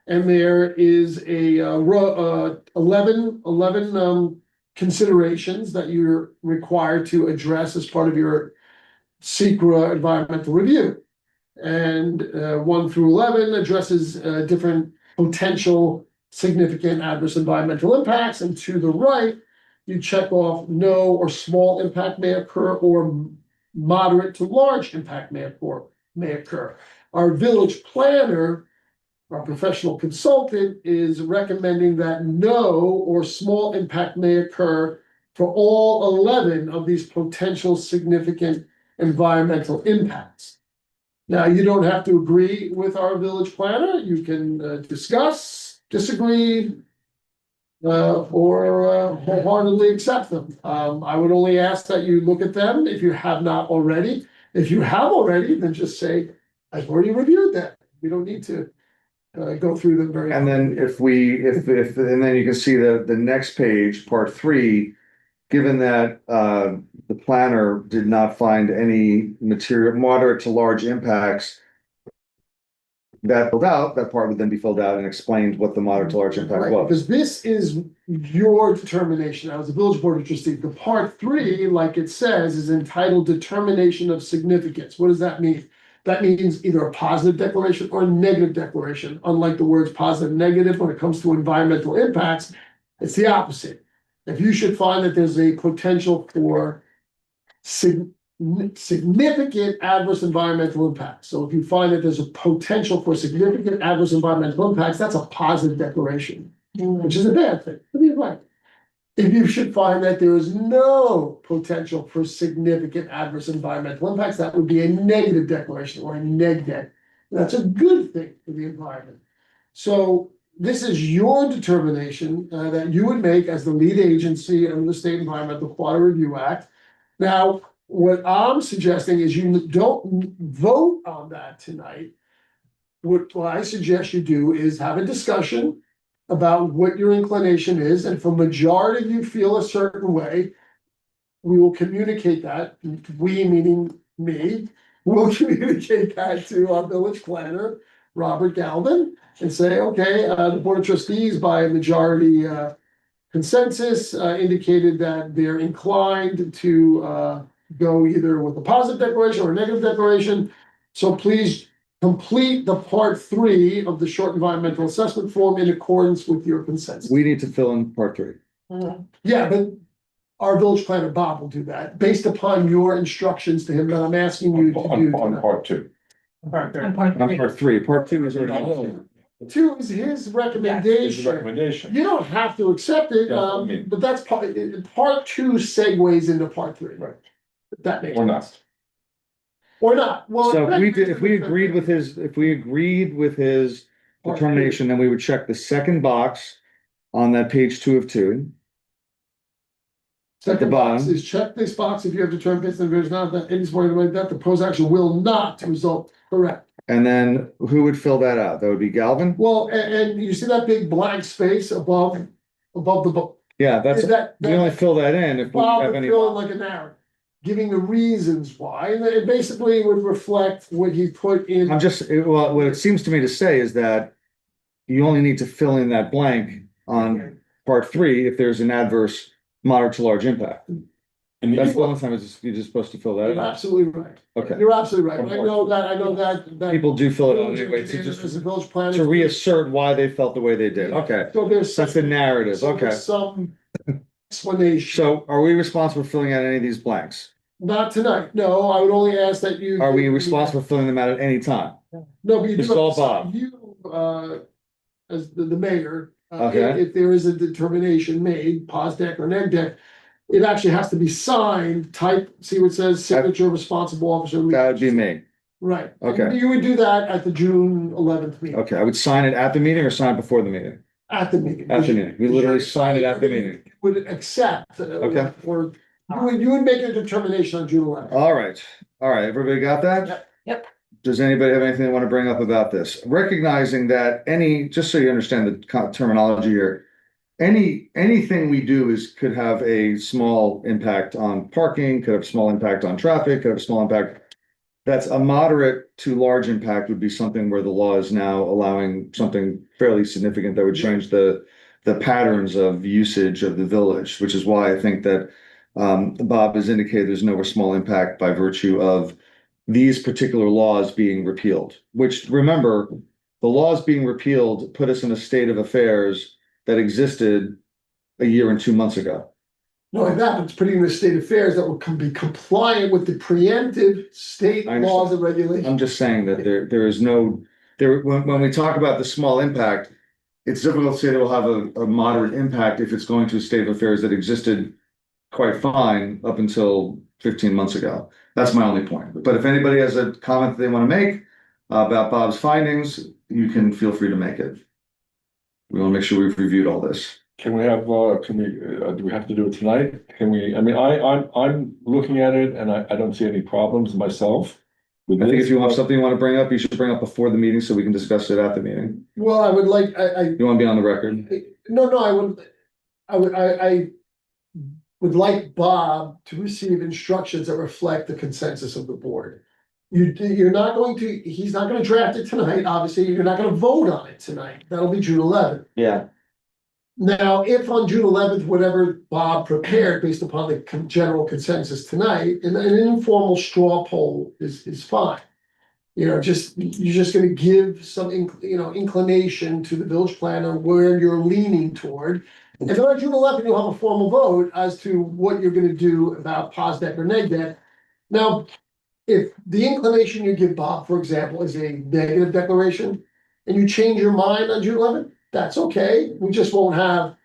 And there is a 11 considerations that you're required to address as part of your SECRA environmental review. And 1 through 11 addresses different potential significant adverse environmental impacts, and to the right, you check off no or small impact may occur, or moderate to large impact may occur. Our village planner, our professional consultant, is recommending that no or small impact may occur for all 11 of these potential significant environmental impacts. Now, you don't have to agree with our village planner. You can discuss, disagree, or wholeheartedly accept them. I would only ask that you look at them if you have not already. If you have already, then just say, I've already reviewed that. We don't need to go through them very. And then and then you can see the next page, part 3, given that the planner did not find any material moderate to large impacts that filled out, that part would then be filled out and explained what the moderate to large impact Right, was. because this is your determination as a village board of trustees. The part 3, like it says, is entitled determination of significance. What does that mean? That means either a positive declaration or a negative declaration. Unlike the words positive and negative, when it comes to environmental impacts, it's the opposite. If you should find that there's a potential for significant adverse environmental impacts. So if you find that there's a potential for significant adverse environmental impacts, that's a positive declaration, which is a bad thing. But you're right. If you should find that there is no potential for significant adverse environmental impacts, that would be a negative declaration or a neg deck. That's a good thing for the environment. So this is your determination that you would make as the lead agency under the State Environmental Quality Review Act. Now, what I'm suggesting is you don't vote on that tonight. What I suggest you do is have a discussion about what your inclination is, and if a majority of you feel a certain way, we will communicate that, we meaning me, will communicate that to our village planner, Robert Galvin, and say, okay, the Board of Trustees by a majority consensus indicated that they're inclined to go either with a positive declaration or a negative declaration. So please complete the part 3 of the short environmental assessment form in accordance with your consensus. We need to fill in part 3. Yeah, but our village planner, Bob, will do that based upon your instructions to him that I'm asking you to do. On part 2. On part 3, part 2 is already. 2 is his Is the recommendation. recommendation. You don't have to accept it, Yeah, I mean- but that's part 2 segues into part 3. Right. That makes Or sense. not. Or not, well. So if we agreed with his determination, then we would check the second box on that page 2 of 2. Second the box bottom. is check this box if you have determined based on there's not that any point like that, the proposed action will not result, correct. And then who would fill that out? That would be Galvin? Well, and you see that big blank space above the book? Yeah, that's, Is that? we only fill that in if we Bob have would any. fill in like a narrative, giving the reasons why, and it basically would reflect what he put in. Well, what it seems to me to say is that you only need to fill in that blank on part 3 if there's an adverse moderate to large impact. And That's the only time you're just supposed to fill that You're out. absolutely right. Okay. You're absolutely right. I know that. People do fill it out Village anyway to engineer, as a just village planner. to reassert why they felt the way they did. Okay, So there's. that's the narrative. so Okay. there's some explanation. So are we responsible for filling out any of these blanks? Not tonight, no, I would only ask that you. Are we responsible for filling them out at any time? No, but you It's do. all have to Bob. sign. You, as the mayor, Okay. if there is a determination made, pos deck or neg deck, it actually has to be signed, type, see what it says, signature, responsible officer. That would be me. Right. Okay. You would do that at the June 11th meeting, Okay, I would sign it at the meeting or sign it before the meeting? at the meeting. At the meeting. We literally sign it at the meeting. Would accept. Okay. Or you would make a determination on June 11th. All right, everybody got that? Yep. Does anybody have anything they want to bring up about this? Recognizing that just so you understand the terminology here, anything we do could have a small impact on parking, could have a small impact on traffic, could have a small impact. That's a moderate to large impact would be something where the law is now allowing something fairly significant that would change the patterns of usage of the village, which is why I think that Bob has indicated there's no small impact by virtue of these particular laws being repealed, which remember, the laws being repealed put us in a state of affairs that existed a year and 2 months ago. Not like that, but it's putting in the state affairs that will be compliant with the preemptive state I laws understand. and regulations. I'm just saying that there is no, when we talk about the small impact, it's difficult to say that will have a moderate impact if it's going to a state of affairs that existed quite fine up until 15 months ago. That's my only point. But if anybody has a comment that they want to make about Bob's findings, you can feel free to make it. We want to make sure we've reviewed all this. Can we have, do we have to do it tonight? Can we, I mean, I'm looking at it and I don't see any problems myself. I think if you have something you want to bring up, you should bring up before the meeting so we can discuss it at the meeting. Well, I would like, You want to be on the record? I would like Bob to receive instructions that reflect the consensus of the board. You're not going to, he's not gonna draft it tonight, obviously, you're not gonna vote on it tonight, that'll be June 11th. Yeah. Now, if on June 11th, whatever Bob prepared based upon the general consensus tonight, an informal straw poll is fine. You know, you're just gonna give some inclination to the village planner where you're leaning toward. And then on June 11th, you'll have a formal vote as to what you're gonna do about pos deck or neg deck. Now, if the inclination you give Bob, for example, is a negative declaration, and you change your mind on June 11th, that's okay. We just won't have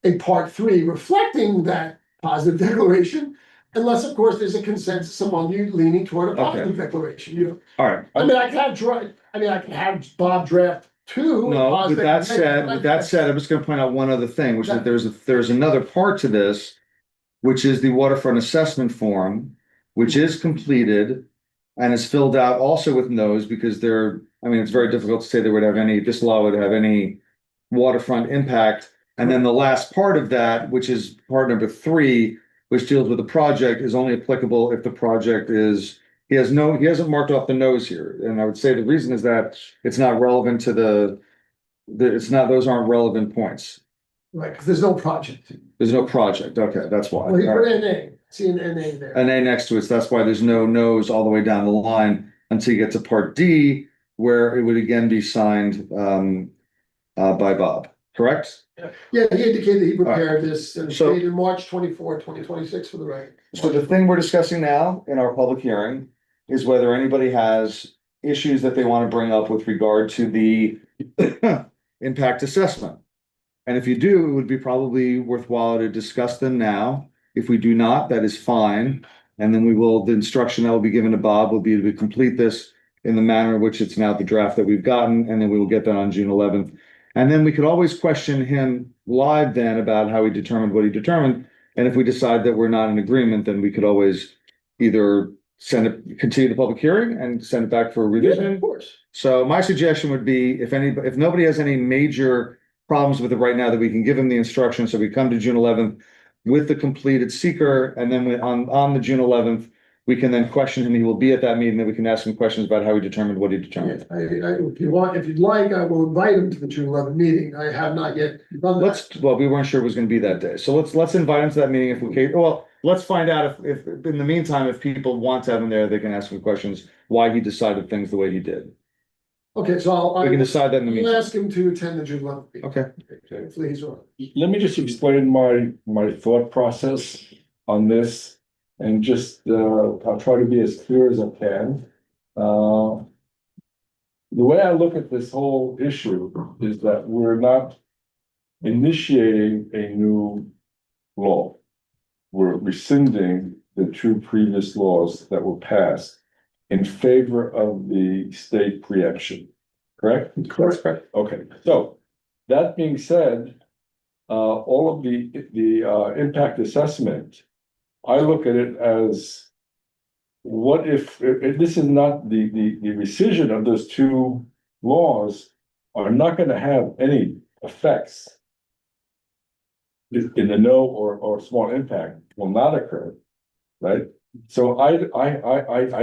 a part 3 reflecting that positive declaration, unless, of course, there's a consensus among you leaning toward a positive declaration. You know, All right. I mean, I can have Bob draft 2. No, with that said, I'm just gonna point out one other thing, which is that there's another part to this, which is the waterfront assessment form, which is completed and is filled out also with no's because it's very difficult to say this law would have any waterfront impact. And then the last part of that, which is part number 3, which deals with the project, is only applicable if the project is, he hasn't marked off the no's here. And I would say the reason is that it's not relevant to those aren't relevant points. Right, because there's no project. There's no project. Okay, that's why. Well, you All put right. NA, see an NA there. An A next to it, so that's why there's no no's all the way down the line until you get to part D, where it would again be signed by Bob, correct? Yeah, he indicated he prepared this and So- dated March 24, 2026 for the right. So the thing we're discussing now in our public hearing is whether anybody has issues that they want to bring up with regard to the impact assessment. And if you do, it would be probably worthwhile to discuss them now. If we do not, that is fine. And then the instruction that will be given to Bob will be to complete this in the manner in which it's now the draft that we've gotten, and then we will get that on June 11th. And then we could always question him live then about how he determined what he determined. And if we decide that we're not in agreement, then we could always either continue the public hearing and send it back for a revision. Of course. So my suggestion would be if nobody has any major problems with it right now, that we can give him the instruction. So we come to June 11th with the completed seeker, and then on the June 11th, we can then question him. He will be at that meeting, then we can ask him questions about how he determined what he determined. If you'd like, I will invite him to the June 11 meeting. I have not yet done that. We weren't sure it was gonna be that day. So let's invite him to that meeting if we can. Well, let's find out if in the meantime, if people want to have him there, they can ask him questions, why he decided things the way he did. Okay, so We can decide that in the I'll meantime. ask him to attend the June 11 meeting. Okay. Hopefully he's on. Let me just explain my thought process on this and just, I'll try to be as clear as I can. The way I look at this whole issue is that we're not initiating a new law. We're rescinding the 2 previous laws that were passed in favor of the state preemption, correct? Correct. Okay, so that being said, all of the impact assessment, I look at it as what if this is not the rescission of those 2 laws are not going to have any effects in the no or small impact will not occur, right? So I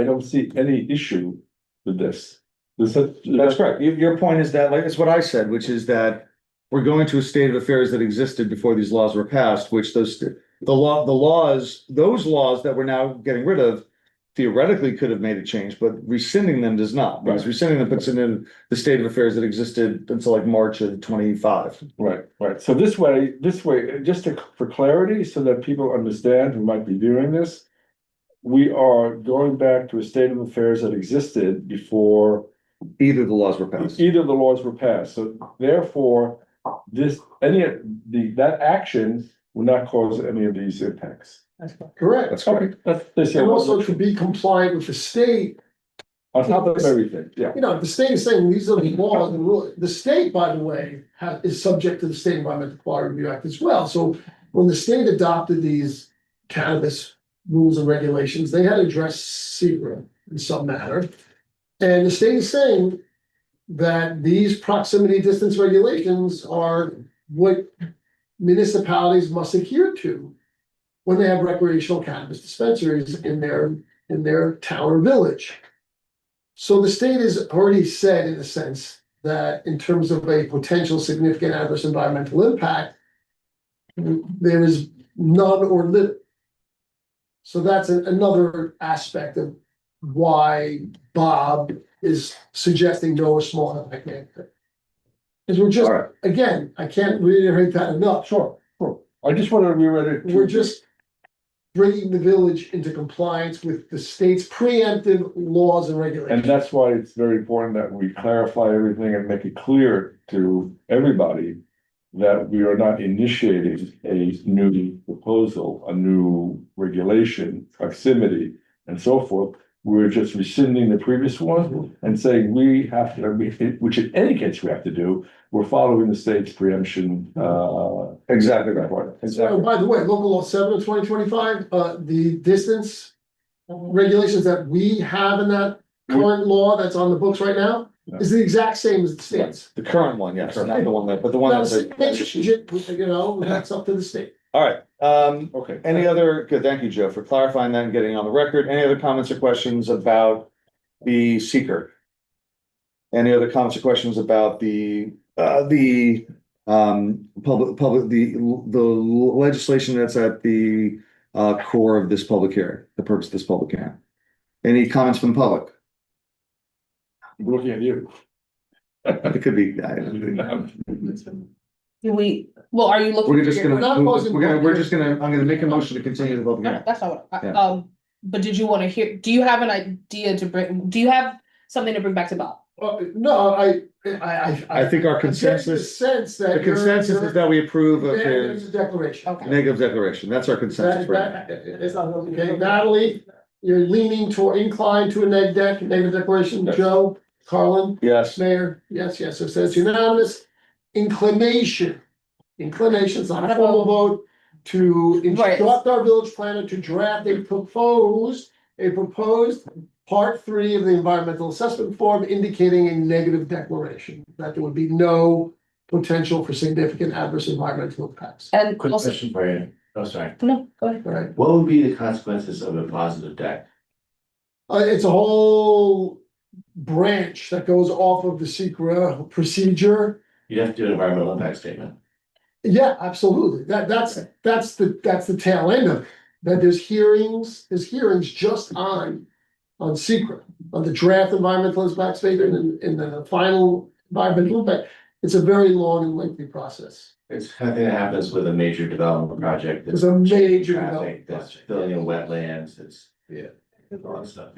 don't see any issue with this. That's correct. Your point is that, like, it's what I said, which is that we're going to a state of affairs that existed before these laws were passed, which the laws, those laws that we're now getting rid of theoretically could have made a change, but rescinding them does not, because Right. rescinding them puts it in the state of affairs that existed until like March of 25. Right, right. So this way, just for clarity, so that people understand who might be doing this. We are going back to a state of affairs that existed before Either the laws were passed. either of the laws were passed. So therefore, that action will not cause any of these impacts. Correct. That's correct. That's And also to be compliant with the state, on top of everything, yeah. you know, the state is saying these are the laws and rules. The state, by the way, is subject to the State Environmental Quality Review Act as well. So when the state adopted these cannabis rules and regulations, they had to address secret in some manner. And the state is saying that these proximity distance regulations are what municipalities must adhere to when they have recreational cannabis dispensaries in their town or village. So the state has already said, in a sense, that in terms of a potential significant adverse environmental impact, there is none or little. So that's another aspect of why Bob is suggesting no or small impact neighborhood. Because we're just, All right. again, I can't reiterate that enough. Sure. I just wanted to be ready. We're just bringing the village into compliance with the state's preemptive laws and And regulations. that's why it's very important that we clarify everything and make it clear to everybody that we are not initiating a new proposal, a new regulation, proximity, and so forth. We're just rescinding the previous one and saying we have to, which in any case we have to do, we're following the state's preemption, Exactly right. requirement. So, Exactly. by the way, local law 7 of 2025, the distance regulations that we have in that current law that's on the books right now is the exact same as the state's. The current one, yes, not the one that, but the one Now, that's. the state may change it, you know, that's up to the state. All right, Okay. any other, good, thank you, Joe, for clarifying that and getting on the record. Any other comments or questions about the seeker? Any other comments or questions about the legislation that's at the core of this public hearing, the purpose of this public hearing? Any comments from the public? I'm looking at you. It could be. Well, are you looking? We're just gonna, not closing we're just gonna, I'm gonna make a motion to continue the public No, hearing. that's not what, Yeah. but did you wanna hear, do you have an idea to bring, do you have something to bring back to Bob? No, I think our I get the consensus, sense that. the consensus is that we approve of There's his a declaration. Okay. negative declaration. That's our consensus right now. Okay, Natalie, you're leaning toward, inclined to a negative declaration, Yes. Joe, Carlin, Yes, Mayor, yes, so it says unanimous. Inclination, it's not a formal vote, to Right. instruct our village planner to draft a proposed part 3 of the environmental assessment form indicating a negative declaration, that there would be no potential for significant adverse environmental impacts. And Quick also, question for you. Oh, sorry. no, go ahead. All right, What would be the consequences of a positive deck? it's a whole branch that goes off of the secret procedure. You'd have to do an environmental impact statement. Yeah, absolutely. That's the tail end of it. That there's hearings just on secret, on the draft environmental impact statement and the final environmental impact. It's a very long and lengthy process. It's kind of thing that happens with a major development project. It's a major Traffic, development that's project. filling in wetlands, it's. Yeah. All that stuff.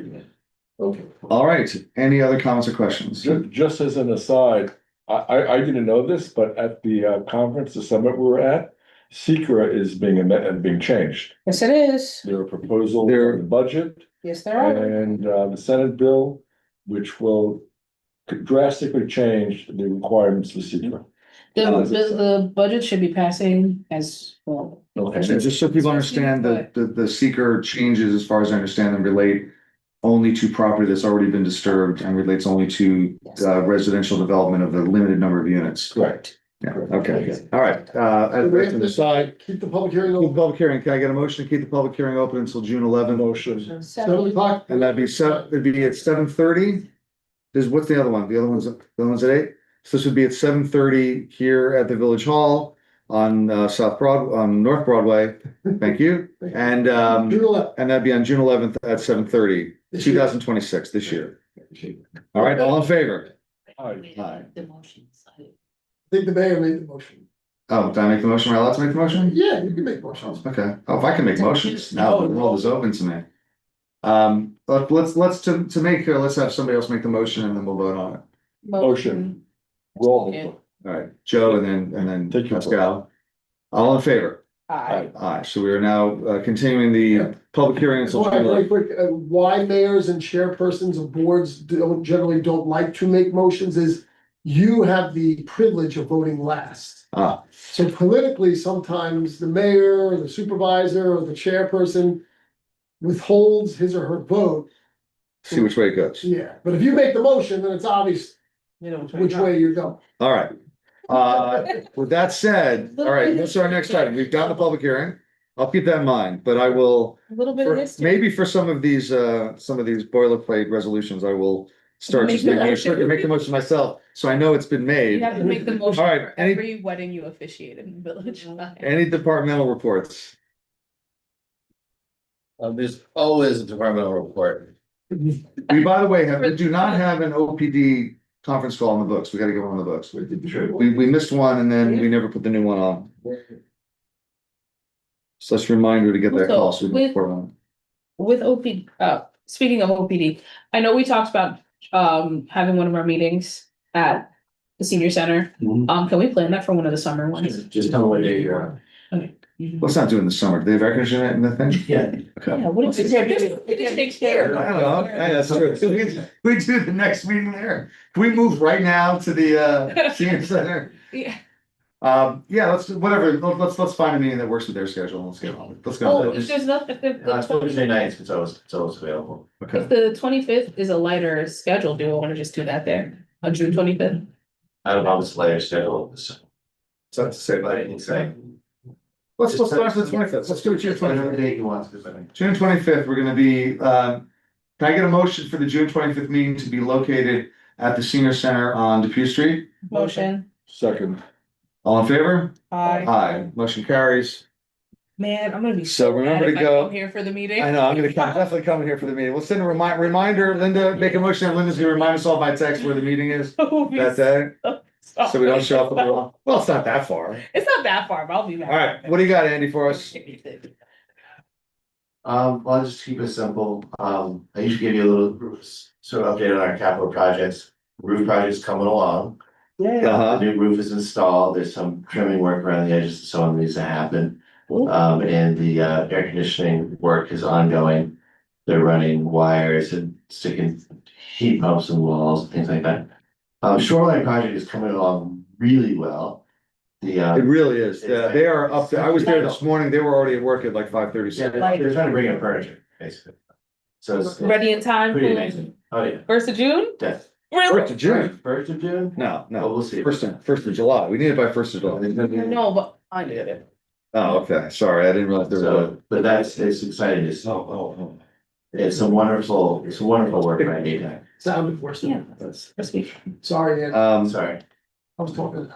Okay. all right. Any other comments or questions? Just as an aside, I didn't know this, but at the conference, the summit we were at, Secra is being changed. Yes, it is. There are proposals There- for the budget Yes, there are. and the Senate bill, which will drastically change the requirements for Secra. The budget should be passing as well. And just so people understand, the seeker changes, as far as I understand them, relate only to property that's already been disturbed and relates only to residential development of a limited number of units. Correct. Yeah, okay, all right, as an aside, Keep the public hearing keep the open. public hearing, can I get a motion to keep the public hearing open until June 11th? Motion. 7 o'clock. And that'd be at 7:30. What's the other one? The other one's at 8? So this would be at 7:30 here at the Village Hall. on North Broadway. Thank you. And June 11th. and that'd be on June 11th at 7:30, This year. 2026, this year. All right, all in favor? Aye. The motions. I think the mayor made the motion. Oh, did I make the motion? Am I allowed to make the motion? Yeah, you can make motions. Okay. Oh, if I can make motions, now the world is open to me. But let's let's have somebody else make the motion and then we'll vote on it. Motion. Roll. Yeah. All right, Joe and then Thank you. Pascal. All in favor? Aye. Aye. So we are now continuing the public hearing until Why, June very 11th. quick, why mayors and chairpersons of boards generally don't like to make motions is you have the privilege of voting last. Ah, So politically, sometimes the mayor, or the supervisor, or the chairperson withholds his or her vote. see which way it goes. Yeah, but if you make the motion, then it's obvious You know, which way you're going. All right. With that said, all right, what's our next item? We've done the public hearing. I'll keep that in mind, but I will, A little bit of history. maybe for some of these boilerplate resolutions, I will start Make just the make the motion myself, so I know it's been You made. have to make the motion All right, for any- every wedding you officiated in the village. Any departmental reports? There's always a departmental report. We, by the way, do not have an OPD conference call in the books. We gotta get one on the books. True. We missed one and then we never put the new one on. So let's remind her to get that call, so we can With- report on it. With OP, speaking of OPD, I know we talked about, having one of our meetings at the senior center. Mhm. Can we plan that for one of the summer ones? Just tell me what day you're on. Okay. Let's not do it in the summer. Do they have air conditioning in the thing? Yeah. Okay. Yeah, what is it? It just takes care. I don't know. Yeah, that's true. We do the next meeting there. Can we move right now to the senior center? Yeah. Yeah, let's find a meeting that works with their schedule. and Let's get on. Let's Oh, go. if there's not, if It's Thursday nights, it's always available. Okay. if the 25th is a lighter schedule, do I wanna just do that there on June 25th? I don't know if it's later schedule. So that's to say, but I didn't say. Let's start with the 25th. Let's do it June Whatever 25th. day you want, because I mean. June 25th, we're gonna be, can I get a motion for the June 25th meeting to be located at the senior center on Depew Street? Motion. Second. All in favor? Aye. Aye. Motion carries. Man, I'm gonna be So so remember mad to if I go- come here for the meeting. I know, I'm gonna definitely come in here for the meeting. We'll send a reminder, Linda, make a motion that Linda's gonna remind us all by text where the meeting is that day, so we don't show up. Well, it's not that far. It's not that far, but I'll be back. All right, what do you got, Andy, for us? Well, I'll just keep it simple. I usually give you a little sort of update on our capital projects. Roof project's coming along. Uh-huh. The new roof is installed. There's some trimming work around the edges, so on needs to happen. And the air conditioning work is ongoing. They're running wires and sticking heat pumps in walls, things like that. Shoreline project is coming along really well. The It really is. They are up there. I was there this morning. They were already at work at like 5:36. yeah, they're trying to bring in furniture, basically. So it's Ready in time pretty for amazing. Oh, yeah. 1st of June? Death. Really? First of June. First of June? No, Oh, no, we'll see. first of July. We need it by 1st of July. No, but I did it. Oh, okay. Sorry, I didn't realize there was So, but it's exciting. It's some wonderful work by ADAC. Sounded worse Yeah. than that. This week. Sorry, Ed. a. Sorry. I was talking.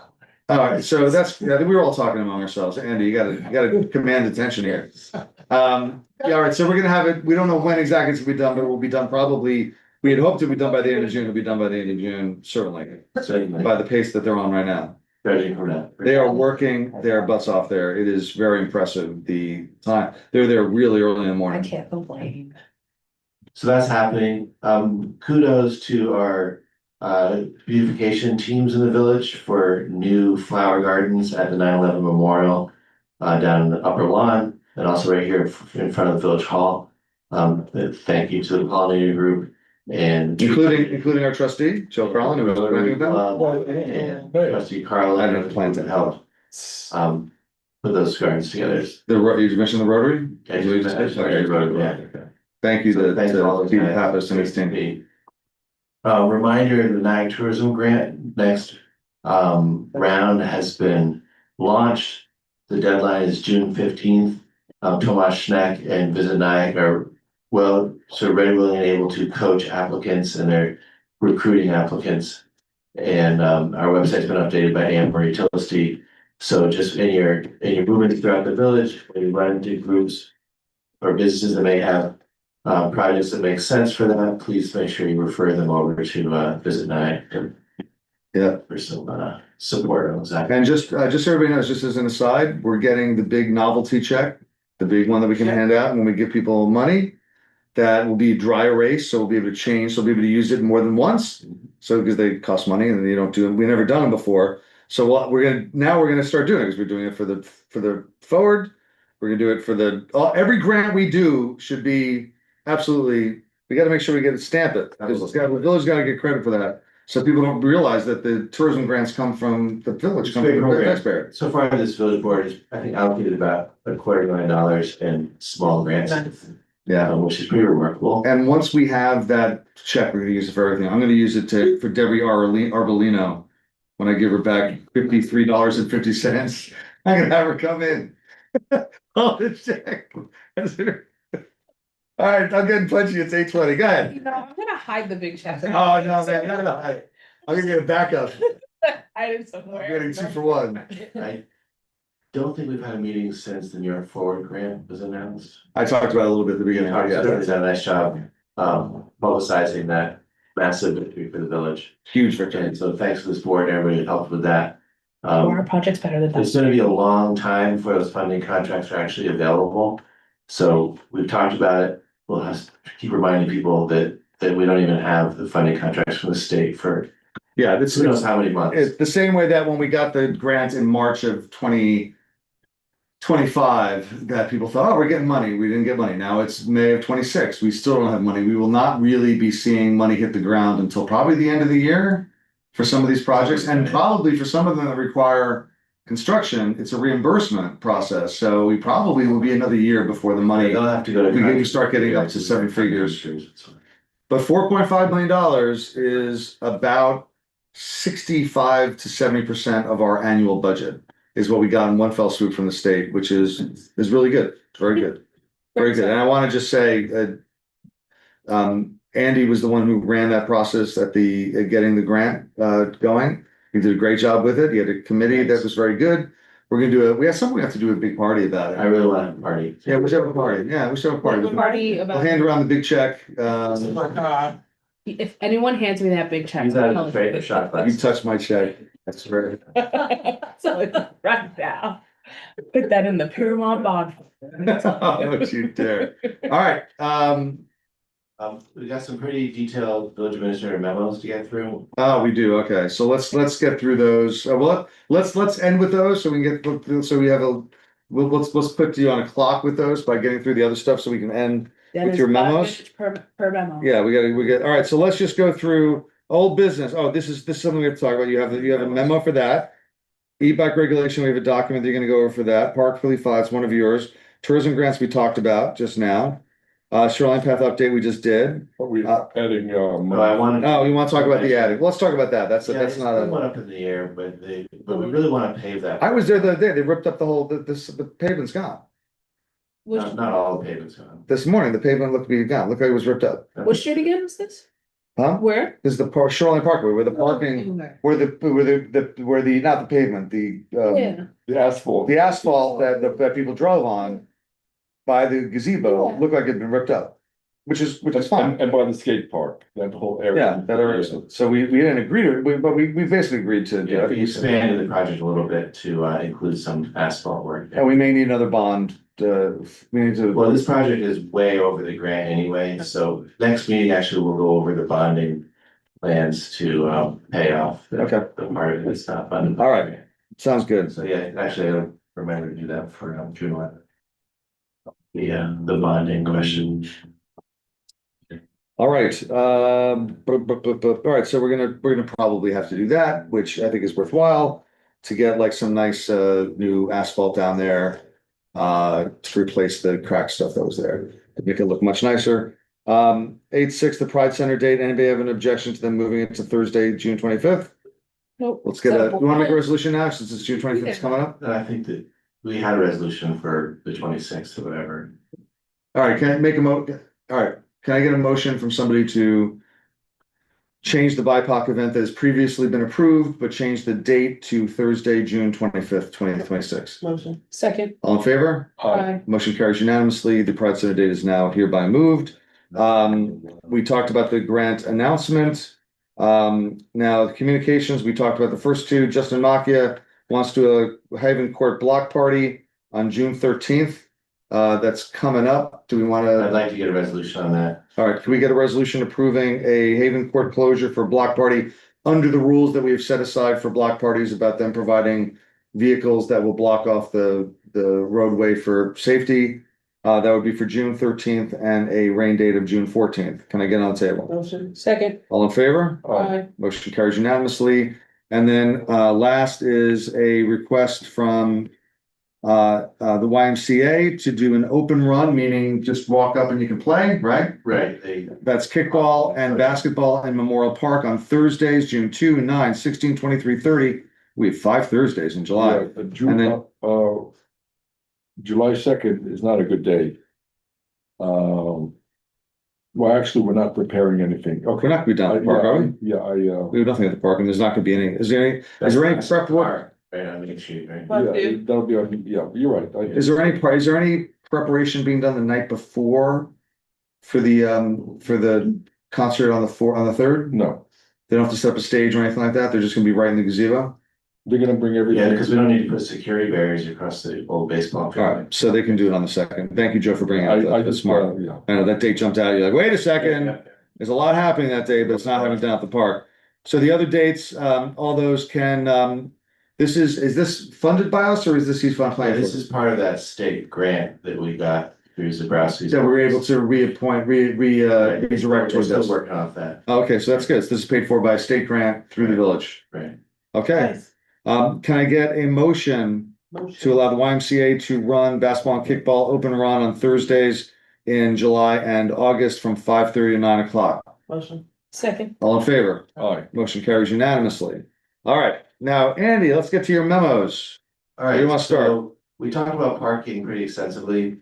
All right, so that's, yeah, we were all talking among ourselves. Andy, you gotta command attention here. Yeah, all right, so we're gonna have it, we don't know when exactly it's gonna be done, but it will be done probably, we had hoped to be done by the end of June, it'll be done by the end of June, certainly, Certainly. by the pace that they're on right now. Judging from that. They are working their butts off there. It is very impressive, the time. They're there really early in the I morning. can't complain. So that's happening. Kudos to our beautification teams in the village for new flower gardens at the 9/11 Memorial down in the upper lawn and also right here in front of the village hall. Thank you to the pollinator group and Including our trustee, Joe Carlin, who was working with them. and trustee Carla. I didn't plan to help put those gardens together. You mentioned the Rotary? I wrote, yeah. Thank you So to thanks to all those Peter guys. Pappas and his team. Reminder, the Nyack Tourism Grant, next round has been launched. The deadline is June 15th. Tomas Schneck and Visit Nyack are ready, willing, and able to coach applicants, and they're recruiting applicants. And our website's been updated by Anne Marie Tillisty. So just in your movements throughout the village, when you run into groups or businesses that may have projects that make sense for them, please make sure you refer them over to Visit Nyack. Yeah. For some support on that. And just so everybody knows, just as an aside, we're getting the big novelty check, the big one that we can hand out when we give people money. That will be dry erase, so we'll be able to change, so we'll be able to use it more than once. So because they cost money and you don't do it, we've never done them before. So what we're gonna start doing is we're doing it for the forward. We're gonna do it for every grant we do should be absolutely, we gotta make sure we get it stamped it. Because the village gotta get credit for that. So people don't realize that the tourism grants come from the village, come from the taxpayer. So far, this village board has, I think, allocated about $250,000 in small grants. Yeah. Which is pretty remarkable. And once we have that check, we're gonna use it for everything. I'm gonna use it for Debbie Arbolino. When I give her back $53.50, I'm gonna have her come in. Oh, the check. All right, I'm getting punchy. It's 8:20. Go ahead. You know, I'm gonna hide the big check. Oh, no, man, no. I'm gonna get a backup. Hide it I'm somewhere. getting 2 for 1. I don't think we've had a meeting since the New York Forward grant was announced. I talked about it a little bit at the beginning. Certainly Yeah, done a nice job publicizing that massive victory for the village. huge victory. And so thanks to this board, everybody that helped with that. Our project's better than It's that. gonna be a long time before those funding contracts are actually available. So we've talked about it. We'll have to keep reminding people that we don't even have the funding contracts from the state for Yeah, this who knows is how many months. it's the same way that when we got the grant in March of 2025, that people thought, oh, we're getting money. We didn't get money. Now it's May of 26. We still don't have money. We will not really be seeing money hit the ground until probably the end of the year for some of these projects, and probably for some of them that require construction, it's a reimbursement process. So we probably will be another year before the money. They'll have to go to. We start getting up to 7 figures. But $4.5 million is about 65 to 70% of our annual budget is what we got in one fell swoop from the state, which is really good. Very good. Very good. And I want to just say, Andy was the one who ran that process at getting the grant going. He did a great job with it. He had a committee that was very good. We have to do a big party about it. I really want a party. Yeah, we should have a party. Yeah, we should have a party. Party We'll about, hand around the big check. if anyone hands me that big check. Use that as a straight shot glass. You touched my check. That's right. So right now, put that in the Paramount bond. Don't you dare. All right, We got some pretty detailed village administrator memos to get through. oh, we do, okay, so let's get through those, well, let's end with those, so we can get, so we have let's put you on a clock with those by getting through the other stuff, so we can end. That With is your 5 memos? minutes per memo. Yeah, we get, all right, so let's just go through old business. Oh, this is something we have to talk about. You have a memo for that. E-bike regulation, we have a document that you're gonna go over for that. Park Philly 5, it's one of yours. Tourism grants we talked about just now. Shoreline path update we just did. But we adding, No, I wanted. Oh, you wanna talk about the attic? Let's talk about that. That's Yeah, not it's still a. went up in the air, but we really wanna pave that. I was there the other day. They ripped up the whole, the pavement's gone. Which, Not all the pavements gone. This morning, the pavement looked to be gone. Looked like it was ripped up. what street again was this? Huh? Where? This is the Shoreline Parkway where the parking, where the, not the pavement, Yeah, the asphalt. the asphalt that people drove on by the gazebo Yeah. looked like it'd been ripped up, which is fine. And by the skate park, that whole area. Yeah, that area. So we didn't agree to it, but we basically agreed to. Yeah, we expanded the project a little bit to include some asphalt work. And we may need another bond, we need to. Well, this project is way over the grant anyway, so next meeting actually we'll go over the bonding plans to pay off. Okay. The part of it that's not funded. All right. Sounds good. So yeah, actually, I don't remember to do that for June 11th. The bonding question. All right, all right, so we're gonna probably have to do that, which I think is worthwhile. To get like some nice new asphalt down there. To replace the cracked stuff that was there, to make it look much nicer. 8/6, the Pride Center date. Anybody have an objection to them moving it to Thursday, June 25th? nope. Let's get you wanna make a resolution now, since it's June 25th is coming up? And I think that we had a resolution for the 26th or whatever. All right, can I make all right, can I get a motion from somebody to change the BIPOC event that has previously been approved, but change the date to Thursday, June 25th, 2026. Motion. Second. All in favor? Aye. Motion carries unanimously. The Pride Center date is now hereby moved. We talked about the grant announcement. Now the communications, we talked about the first two. Justin Macchia wants to do a Haven Court block party on June 13th. That's coming up. Do we want I'd to? like to get a resolution on that. All right, can we get a resolution approving a Haven Court closure for block party under the rules that we have set aside for block parties about them providing vehicles that will block off the roadway for safety? That would be for June 13th and a rain date of June 14th. Can I get on the table? Motion. Second. All in favor? Aye. Motion carries unanimously. And then last is a request from the YMCA to do an open run, meaning just walk up and you can play, right? Right, That's kickball and basketball in Memorial Park on Thursdays, June 2, 9, 16, 23, 30. We have 5 Thursdays in July. Yeah, And then- July 2nd is not a good day. Well, actually, we're not preparing anything. We're Okay. not gonna be down at the park, are we? Yeah, We have nothing at the park and there's not gonna be any, is there any prep work? Park, right on Main Street, right? But yeah, dude. that'll be on, yeah, you're right. Is there any preparation being done the night before for the concert on the 3rd? No, They don't have to set up a stage or anything like that? They're just gonna be right in the gazebo? they're gonna bring everything. Yeah, because we don't need to put security barriers across the old baseball All field. right, so they can do it on the 2nd. Thank you, Joe, for bringing I up that. That's just, smart. yeah. I know that date jumped out. You're like, wait a second. Yeah. There's a lot happening that day, but it's not happening down at the park. So the other dates, all those can, is this funded by us or is this he's fund Yeah, plan? this is part of that state grant that we got through Zabrowski's. That we're able to redirect We're towards still this. working off that, Okay, so that's good. So this is paid for by a state grant through the village. right? Okay, Nice. can I get a motion to Motion. allow the YMCA to run basketball and kickball open run on Thursdays in July and August from 5:30 to 9 o'clock? Motion. Second. All in favor? Aye. Motion carries unanimously. All right, now Andy, let's get to your memos. All right, Where you wanna start? so we talked about parking pretty extensively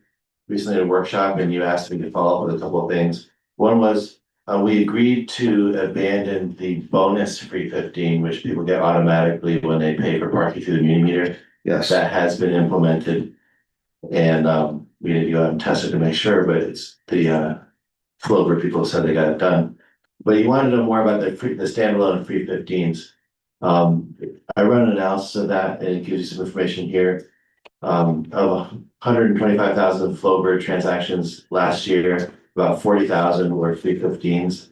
recently at a workshop, and you asked me to follow up with a couple of things. One was, we agreed to abandon the bonus free 15, which people get automatically when they pay for parking through the muni meter. Yes. That has been implemented. And we need to go out and test it to make sure, but it's the Flover people said they got it done. But you wanted to know more about the standalone free 15s. I run an analysis of that and it gives you some information here. Of 125,000 Flover transactions last year, about 40,000 were free 15s.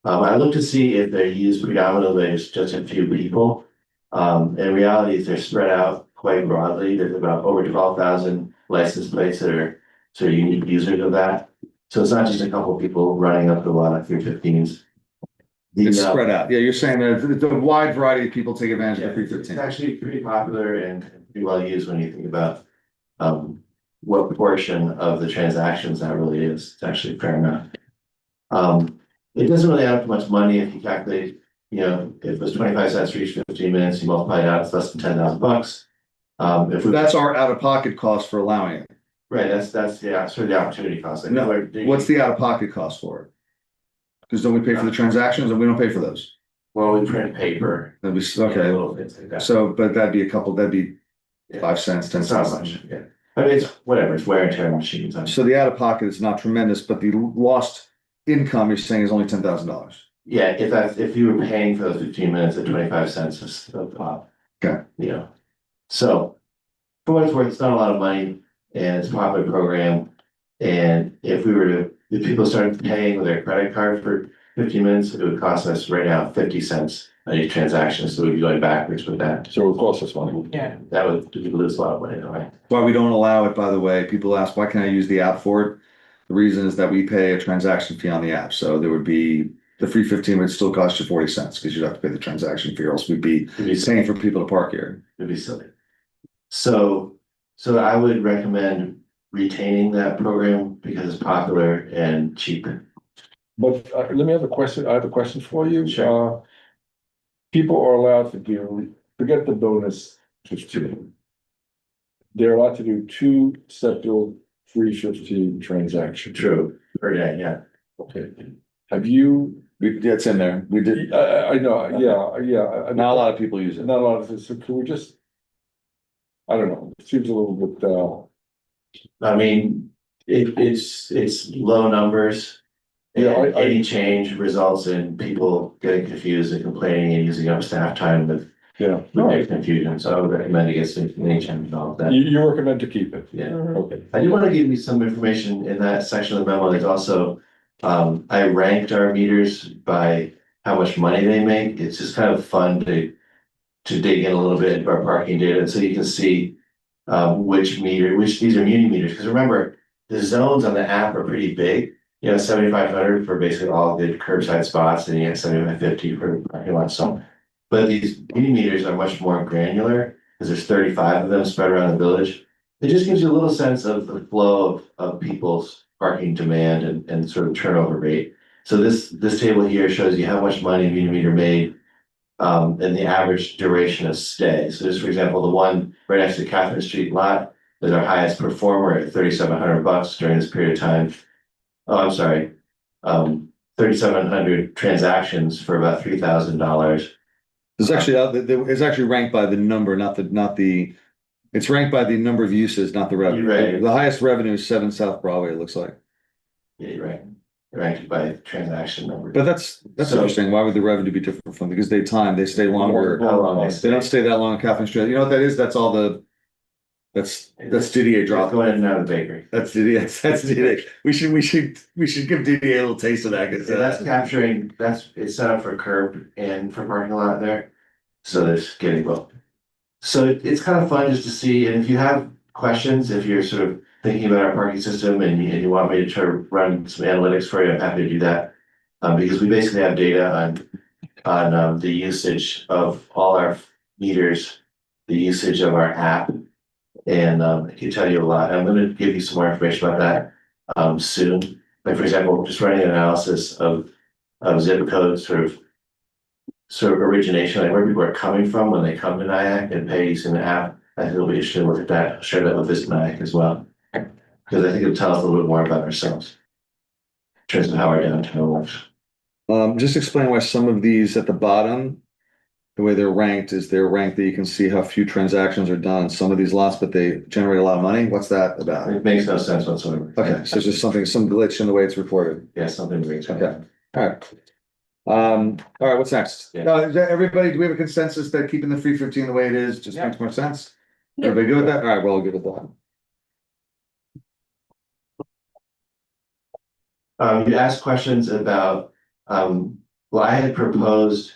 I looked to see if they're used predominantly by just a few people. In reality, they're spread out quite broadly. There's about over 12,000 license plates that are sort of unique users of that. So it's not just a couple of people running up the lot of 315s. It's spread out. Yeah, you're saying that the wide variety of people take advantage of the free It's 15. actually pretty popular and pretty well used when you think about what portion of the transactions that really is. It's actually fair enough. It doesn't really add up to much money if you calculate, if it was 25 cents for each 15 minutes, you multiply it out, it's less than $10,000. If we That's our out-of-pocket cost for allowing it. right, that's sort of the opportunity cost. Like, No, where- What's the out-of-pocket cost for it? Because don't we pay for the transactions and we don't pay for those? Well, we print paper. That'd be, Yeah, okay, little bits like that. so, but that'd be Yeah. 5 cents, 10 It's not cents. much, yeah. I mean, it's whatever, it's wear and tear on machines. So the out-of-pocket is not tremendous, but the lost income you're saying is only $10,000. Yeah, if you were paying for those 15 minutes at 25 cents a pop. Okay. So, for what it's worth, it's not a lot of money, and it's a popular program. And if people started paying with their credit card for 15 minutes, it would cost us right now 50 cents on each transaction, so we'd be going backwards with that. So it costs us money. Yeah. That would lose a lot of money, right? Why we don't allow it, by the way, people ask, why can't I use the app for it? The reason is that we pay a transaction fee on the app, so there would be, the free 15 would still cost you 40 cents, because you'd have to pay the transaction fee, or else we'd be It'd be paying for people to park here. It'd be silly. So I would recommend retaining that program because it's popular and cheap. But let me have a question. I have a question for you. Sure. People are allowed to do, forget the bonus 15. They're allowed to do 2 separate free 15 transactions. True. Per day, yeah. Okay. Have you It's in there. We did, I know, yeah. not a lot of people use it. Not a lot of this, so can we just? I don't know, it seems a little bit, I mean, it's low numbers. Yeah, And I- any change results in people getting confused and complaining and using up staff time with yeah. their confusion, so I would recommend against any change and all of that. You recommend to keep it? Yeah. Okay. I do want to give you some information in that section of the memo. There's also, I ranked our meters by how much money they make. It's just kind of fun to dig in a little bit into our parking data, so you can see which these are muni meters, because remember, the zones on the app are pretty big. You know, 7,500 for basically all the curbside spots, and you get 7,550 for parking lot, so. But these mini meters are much more granular, because there's 35 of them spread around the village. It just gives you a little sense of the flow of people's parking demand and sort of turnover rate. So this table here shows you how much money a mini meter made, and the average duration of stay. So just for example, the one right next to Catherine Street lot is our highest performer at $3,700 during this period of time. Oh, I'm sorry, 3,700 transactions for about $3,000. It's actually, it's actually ranked by the number, not the, it's ranked by the number of uses, not the revenue. Right. The highest revenue is 7 South Broadway, it looks like. Yeah, you're right. Ranked by transaction number. But that's So- interesting. Why would the revenue be different from, because they stay longer. How long they They stay. don't stay that long on Catherine Street. You know what that is? That's all that's Didier It's drop. going in and out of the bakery. That's Didier, that's Didier. We should give Didier a little taste of that. 'Cause, So that's capturing, it's set up for curb and for parking lot there. So there's getting both. So it's kind of fun just to see, and if you have questions, if you're sort of thinking about our parking system and you want me to try to run some analytics for you, I'm happy to do that. Because we basically have data on the usage of all our meters, the usage of our app. And I can tell you a lot. I'm gonna give you some more information about that soon. Like, for example, just running an analysis of zip code sort of origination, like where people are coming from when they come to Nyack and pay using the app. I think it'll be interesting to look at that. I'll share that with Visit Nyack as well. Because I think it'll tell us a little bit more about ourselves. In terms of how our downtown works. just explain why some of these at the bottom, the way they're ranked is they're ranked that you can see how few transactions are done on some of these lots, but they generate a lot of money. What's that about? It makes no sense whatsoever. Okay, so it's just some glitch in the way it's reported. Yeah, something great. Okay. All right. All right, what's next? Yeah. Is that everybody, do we have a consensus that keeping the 315 the way it is just Yeah. makes more sense? Yeah. Everybody good with that? All right, we're all good with that. You asked questions about, well, I had proposed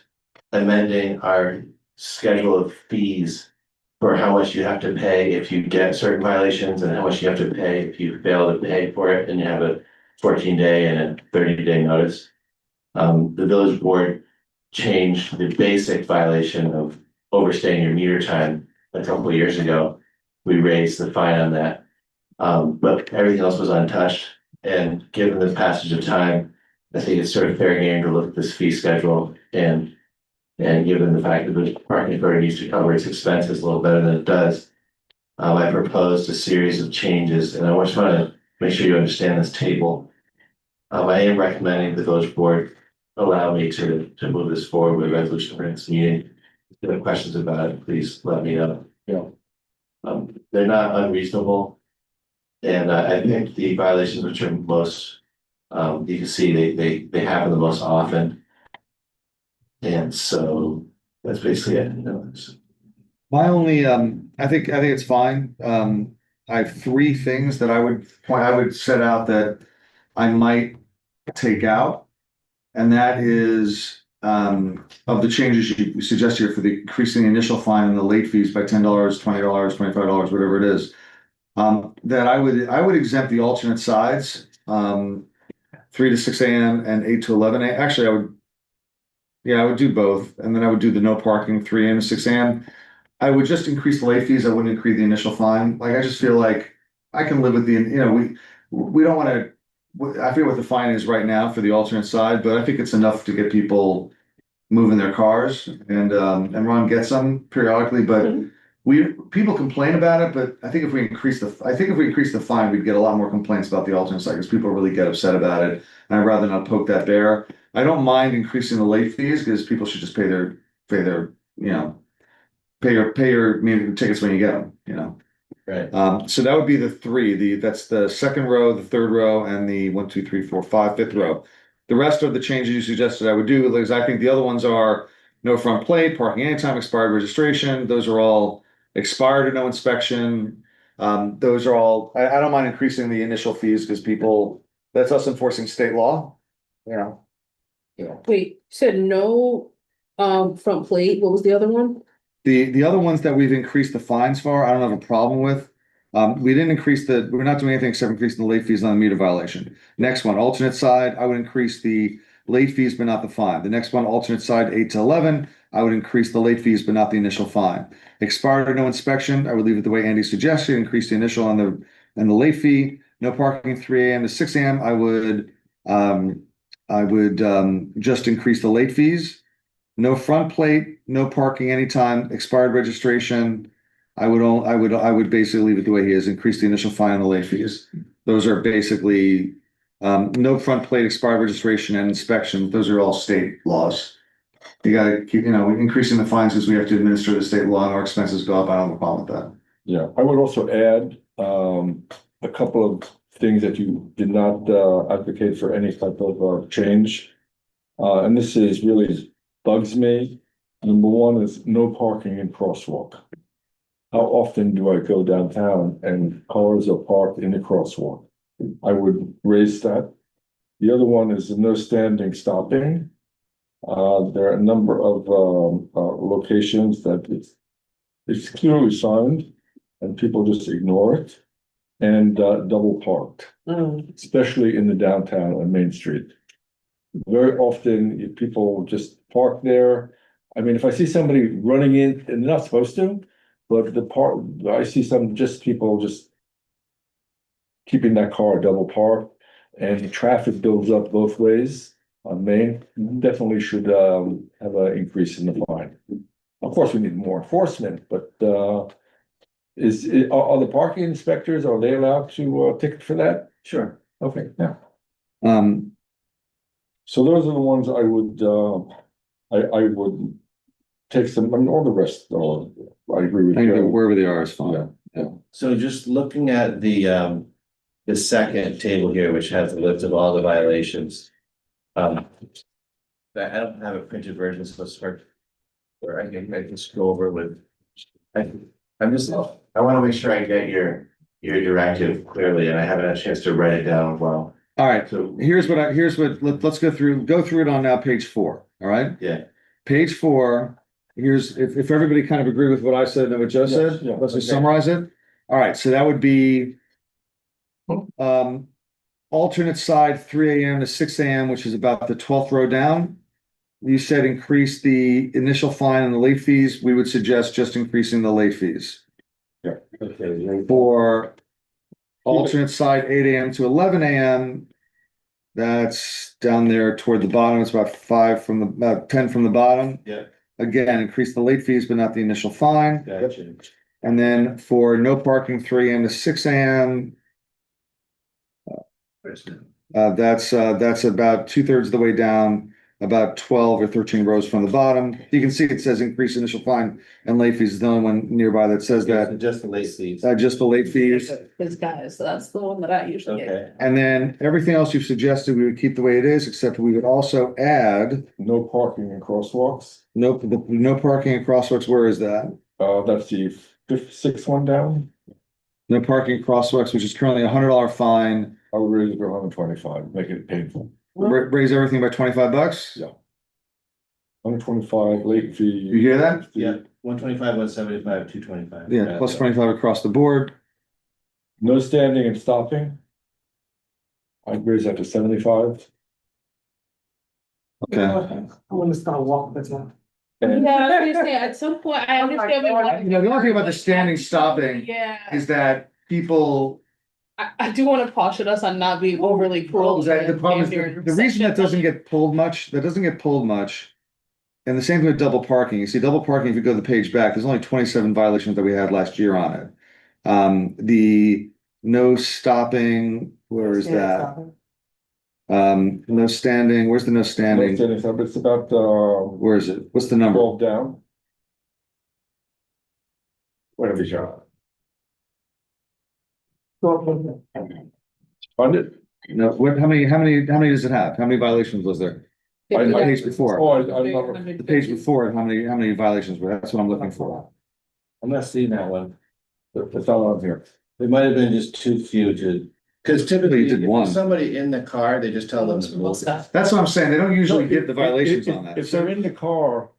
amending our schedule of fees for how much you have to pay if you get certain violations and how much you have to pay if you fail to pay for it and you have a 14-day and a 30-day notice. The village board changed the basic violation of overstaying your meter time a couple of years ago. We raised the fine on that, but everything else was untouched. And given the passage of time, I think it's sort of fair game to look at this fee schedule and given the fact that the parking authority needs to cover its expenses a little better than it does. I proposed a series of changes, and I just want to make sure you understand this table. I am recommending the village board allow me to move this forward with a resolution for next meeting. If you have questions about it, please let me know. Yeah. They're not unreasonable. And I think the violations which are most, you can see they happen the most often. And so that's basically it. My only, I think it's fine. I have 3 things that I would set out that I might take out. And that is, of the changes you suggest here for the increasing the initial fine and the late fees by $10, $20, $25, whatever it is. That I would exempt the alternate sides, 3 to 6 a.m. and 8 to 11 a.m. Actually, I would do both. And then I would do the no parking 3 a.m. to 6 a.m. I would just increase the late fees. I wouldn't increase the initial fine. Like, I just feel like I can live with we don't want to, I forget what the fine is right now for the alternate side, but I think it's enough to get people moving their cars and Ron gets them periodically, but people complain about it, but I think if we increase the fine, we'd get a lot more complaints about the alternate side because people really get upset about it. And I'd rather not poke that bear. I don't mind increasing the late fees because people should just pay their, you know, pay your maybe tickets when you get them, you know. Right. So that would be the three, that's the second row, the third row, and the 1, 2, 3, 4, 5, fifth row. The rest of the changes you suggested I would do, because I think the other ones are no front plate, parking anytime, expired registration, those are all expired or no inspection. Those are all, I don't mind increasing the initial fees because people, that's us enforcing state law, you know. Wait, you said no, front plate, what was the other one? The other ones that we've increased the fines for, I don't have a problem with. We didn't we're not doing anything except increasing the late fees on the meter violation. Next one, alternate side, I would increase the late fees but not the fine. The next one, alternate side 8 to 11, I would increase the late fees but not the initial fine. Expired or no inspection, I would leave it the way Andy suggested, increase the initial and the late fee. No parking 3 AM to 6 AM, I would just increase the late fees. No front plate, no parking anytime, expired registration. I would basically leave it the way he is, increase the initial fine and the late fees. Those are basically, no front plate, expired registration and inspection. Those are all state laws. You gotta keep, increasing the fines because we have to administer the state law and our expenses go up. I don't have a problem with that. Yeah, I would also add, a couple of things that you did not, advocate for any type of, change. And this is really bugs me. Number one is no parking in crosswalk. How often do I go downtown and cars are parked in the crosswalk? I would raise that. The other one is no standing stopping. There are a number of locations that it's clearly signed and people just ignore it. And double parked, especially in the downtown on Main Street. Very often people just park there. I mean, if I see somebody running in, and they're not supposed to, but I see people just keeping that car double parked, and the traffic builds up both ways on Main. Definitely should have an increase in the fine. Of course, we need more enforcement, but are the parking inspectors, are they allowed to ticket for that? Sure. Okay, yeah. So those are the ones I would take some, I mean, all the rest, I agree with you. Wherever they are is fine. So just looking at the second table here, which has the list of all the violations. I don't have a printed version, so it's hard. Where I can scroll over with. I wanna make sure I get your directive clearly, and I haven't had a chance to write it down well. All right, So, let's go through it on now page 4, all right? yeah, Page 4, if everybody kind of agree with what I said and what Joe said, Yeah, let's just okay. summarize it. All right, so that would be alternate side 3 AM to 6 AM, which is about the 12th row down. You said increase the initial fine and the late fees. We would suggest just increasing the late fees. okay, For alternate side 8 AM to 11 AM, that's down there toward the bottom. It's about 10 from the bottom. yeah, Again, increase the late fees, but not the initial fine. gotcha. And then for no parking 3 AM to 6 AM, that's about 2/3 of the way down, about 12 or 13 rows from the bottom. You can see it says increase initial fine and late fees is the only one nearby that says that, Just the late fees. just the late fees. This guy, so that's the one that I usually get. Okay, And then everything else you've suggested, we would keep the way it is, except we would also add No parking in crosswalks. no parking in crosswalks. Where is that? That's the sixth one down. No parking crosswalks, which is currently $100 fine. I would raise it to 125, make it painful. Raise everything by $25. Yeah. 125 late fee. You hear that? yeah, 125, 175, 225. Yeah, plus 25 across the board. No standing and stopping. I'd raise that to 75. Okay. I'm gonna start walking, that's not. Yeah, I was gonna say, at some point, I understand. The only thing about the standing stopping Yeah, is that people, I do wanna caution us on not being overly cruel. the problem is the reason that doesn't get pulled much, and the same thing with double parking. You see, double parking, if you go to the page back, there's only 27 violations that we had last year on it. The no stopping, where is that? No standing, where's the no standing? It's about, Where is it? What's the number? 12 down. Whatever you got. Find it? No, what, how many does it have? How many violations was there? The page before, Oh, I'm not, the page before, how many violations were, that's what I'm looking for. I'm not seeing that one. it's all on here. It might have been just too few to. Cause typically, You did if one. there's somebody in the car, they just tell them to move. That's what I'm saying, they don't usually No, give the violations on that. If they're in the car,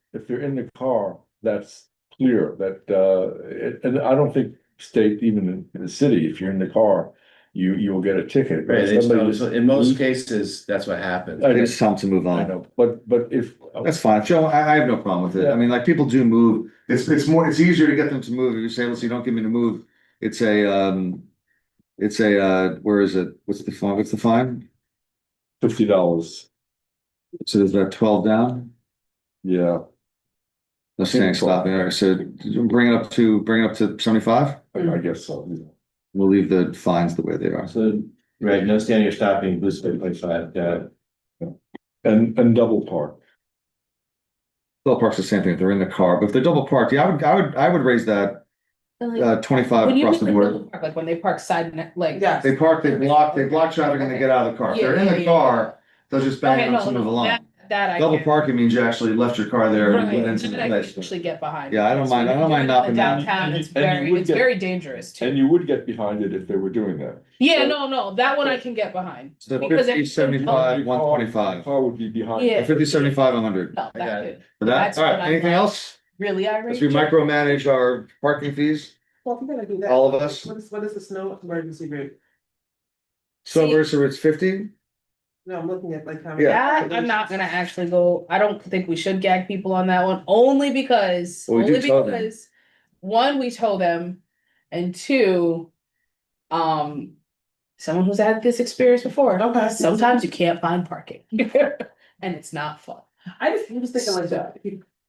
that's clear that, and I don't think state, even in the city, if you're in the car, you will get a ticket. Right, they just Somebody tell- just- so in most cases, that's what happens. They just tell them to move I on. know, but if. That's fine, Joe, I have no problem with it, I mean, like, people do move, it's easier to get them to move, if you say, listen, you don't give me to move, it's where is it, what's the fine? $50, So there's that 12 down, yeah, no saying stopping there, so bring it up to 75, I guess so, yeah. we'll leave the fines the way they are. So, right, no standing or stopping, blue space 25, And double park. Double park's the same thing, if they're in the car, but if they're double parked, yeah, I would raise that, 25 When you across the mean board. double park, like when they park side, like. Yes. They park, they block traffic and they get out of the car. If they're in Yeah, the yeah, car, they'll just bang Okay, on no, to move no, along. that I Double get. parking means you actually left your car there and Right, went into that the I can place. actually get behind. Yeah, I don't mind knocking that. Downtown, it's And you very, would it's get- very dangerous too. And you would get behind it if they were doing that. Yeah, no, that one I can get behind. So Because 50, it's- 75, The 125. car would be behind. Yeah. 50, 75, 100. No, I got that it. could, For that, That's all what right, I'm anything like. else? really As irate. we micromanage our parking fees, Well, if you're gonna do that. All of us? What is the snow emergency route? so See- versus it's 50, No, I'm looking at like. how many- Yeah. That, I'm not gonna actually go, I don't think we should gag people on that one, only because, Well, we do only tell them. because. One, we told them, and two, someone who's had this experience before. Okay. Sometimes you can't find parking. And it's not fun. I just, I'm just thinking like that.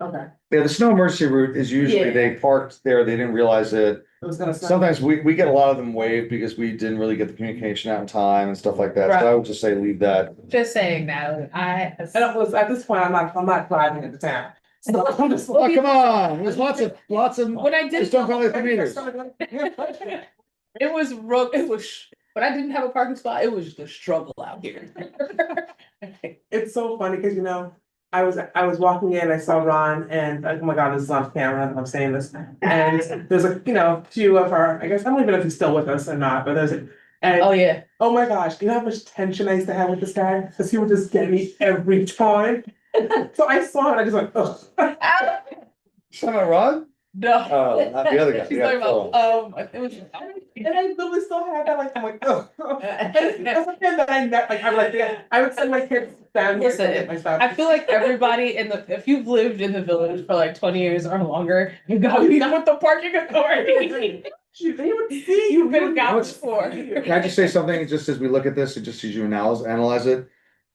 Okay. yeah, the snow emergency route is usually Yeah. they parked there, they didn't realize it. It was gonna. Sometimes we get a lot of them waived because we didn't really get the communication out in time and stuff like that, so I would just say leave that. Just saying that, And it was, at this point, I'm not driving into town. So I'm just. Oh, come on, there's lots of, when I did. just don't violate the meters. It was when I didn't have a parking spot, it was the struggle out here. It's so funny, cause you know, I was walking in, I saw Ron and, oh my God, this is on camera, I'm saying this. And there's a, few of our, I guess, I don't even know if he's still with us or not, but there's, Oh, and, yeah. oh my gosh, you know how much tension I used to have with this guy? Cause he would just get me every time. So I saw it, I just went, ugh. Someone Rod? No. Oh, not the other guy, She's yeah, talking about, it was. And I literally still have that, like, I'm like, ugh. And that's a thing that I never, like, I would like, I would send my kids down here to Listen, get my stuff. I feel like everybody if you've lived in the village for like 20 years or longer, you gotta be with the parking authority. They would see. You've been you got would before. see. Can I just say something, just as we look at this, and just as you analyze it?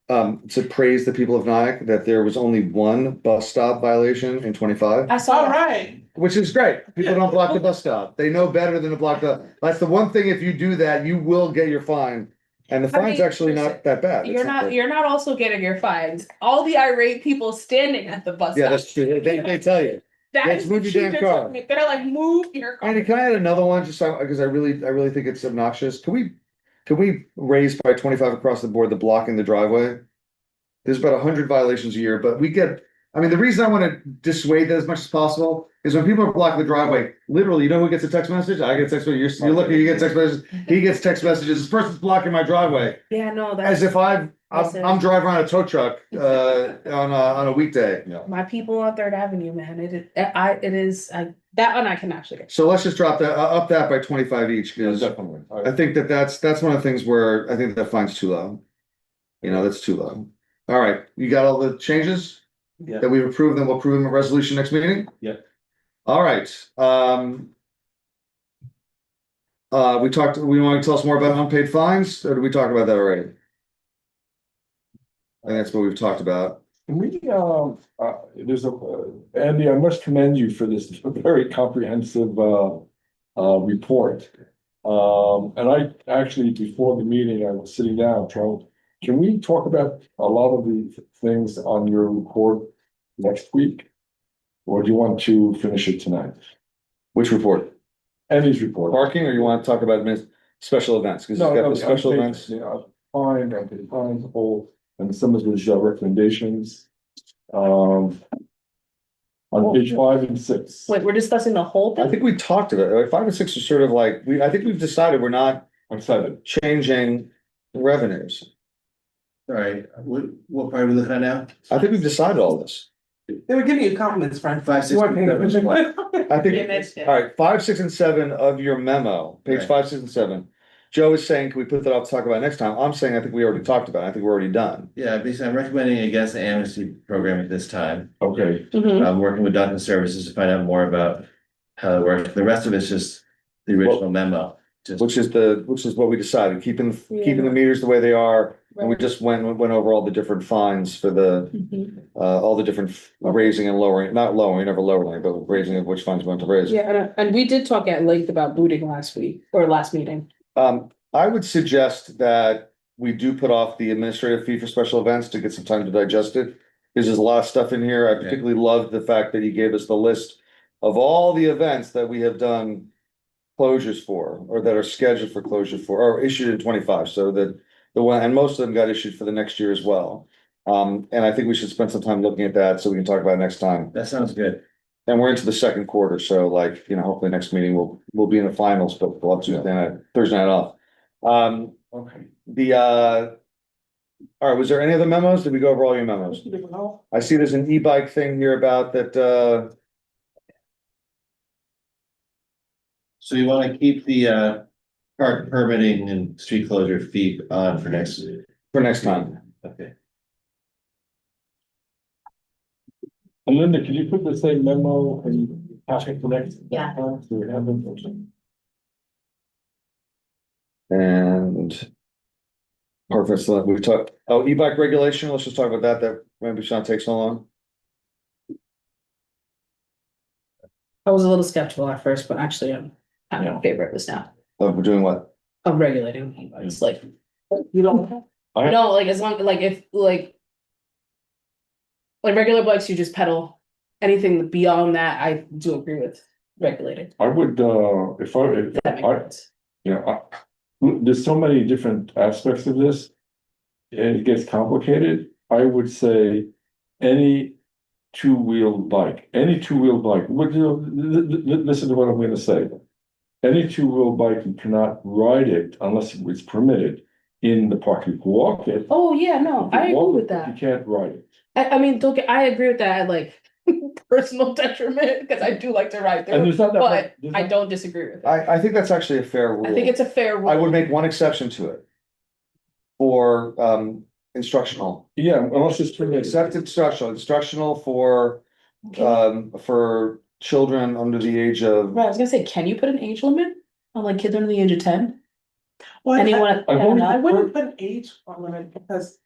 To praise the people of Nyack, that there was only one bus stop violation in 25, I saw All that. right. which is great. People don't block the bus stop. They know better than to block that's the one thing, if you do that, you will get your fine. And the I fine's mean, actually listen, not that bad. It's You're not also getting your fines. All the irate people standing at the bus Yeah, stop. that's true. They tell you. That Let's is move the your damn truth car. they're They're like, move your car. Andy, can I add another one, just because I really think it's obnoxious? Can we raise by 25 across the board the blocking the driveway? There's about 100 violations a year, but the reason I want to dissuade that as much as possible is when people are blocking the driveway, literally, you know who gets a text message? I get a text message, you're looking, you get text messages, he gets text messages, this person's blocking my driveway, Yeah, no, as that's if I'm Listen. driving around a tow truck, on a weekday. my people on Third Avenue, man. It is, that one I can actually get. So let's just drop that, up that by 25 each, because Definitely. I think that's one of the things where I think that fine's too low. That's too low. All right, you got all the changes Yeah. that we've approved, then we'll approve them in resolution next meeting? Yeah. All right, we want to tell us more about unpaid fines, or did we talk about that already? I think that's what we've talked about. There's Andy, I must commend you for this very comprehensive, report. And I actually, before the meeting, I was sitting down can we talk about a lot of the things on your report next week? Or do you want to finish it tonight? Which report? Andy's report. Parking, or you want to talk about special events? Because you've got the special events. Yeah, fine, I can find the whole, and some of those recommendations. On page 5 and 6. Wait, we're discussing the whole I thing? think we talked about it. Like 5 and 6 are sort of like, I think we've decided we're not I'm excited. changing revenues. Sorry, what part are we looking at now? I think we've decided all this. They were giving you compliments, Frank. 5, 6, You weren't paying 7. attention. I think, all right, 5, 6, and 7 of your memo, page Right. 5, 6, and 7. Joe is saying, can we put that off to talk about next time? I'm saying, I think we already talked about it. I think we're already done. Yeah, basically, I'm recommending against the amnesty program at this time. Okay, Mhm. I'm working with Document Services to find out more about how it works. The rest of it's just the original memo. Just, Which is what we decided, keeping the meters the way they are. And we just went over all the different fines for the, Mhm. all the different raising and lowering, not lowering, never lowering, but raising of which funds we want to raise. Yeah, and we did talk at length about booting last week, or last meeting. I would suggest that we do put off the administrative fee for special events to get some time to digest it. Because there's a lot of stuff in here. I particularly loved the fact that he gave us the list of all the events that we have done closures for, or that are scheduled for closure for, or issued in 25, so that the one, and most of them got issued for the next year as well. And I think we should spend some time looking at that so we can talk about it next time. that sounds good. And we're into the second quarter, so like, hopefully next meeting we'll be in the finals, but we'll have Tuesday night, Thursday night off. okay. All right, was there any other memos? Did we go over all your memos? I see there's an e-bike thing here about that, So you wanna keep the park permitting and street closure fee on for next. for next time. Okay. And Linda, can you put the same memo and pass it to next? Yeah. So we have it. And. Perfect, so we've talked, e-bike regulation, let's just talk about that maybe should not take so long. I was a little skeptical at first, but actually I'm kind of in favor of this now, We're doing what? of regulating. It's like, You don't. no, like as long, like if, like regular bikes, you just pedal. Anything beyond that, I do agree with regulating. I would, if That makes I, sense. there's so many different aspects of this. And it gets complicated. I would say any two-wheel bike, listen to what I'm gonna say. Any two-wheel bike, you cannot ride it unless it's permitted in the park. You can walk it. Oh, yeah, no, You can I agree walk with it, but that. You can't ride it. I mean, don't get, I agree with that, at, like, personal detriment, because I do like to ride And through, there's not that. but there's I not- don't disagree with it. I think that's actually a fair rule. I think it's a fair rule. I would make one exception to it. For instructional, Yeah, unless it's permitted. except instructional for children under the age of. Right, I was gonna say, can you put an age limit on like kids under the age of 10? Well, Anyone? I've only- I wouldn't put an age limit because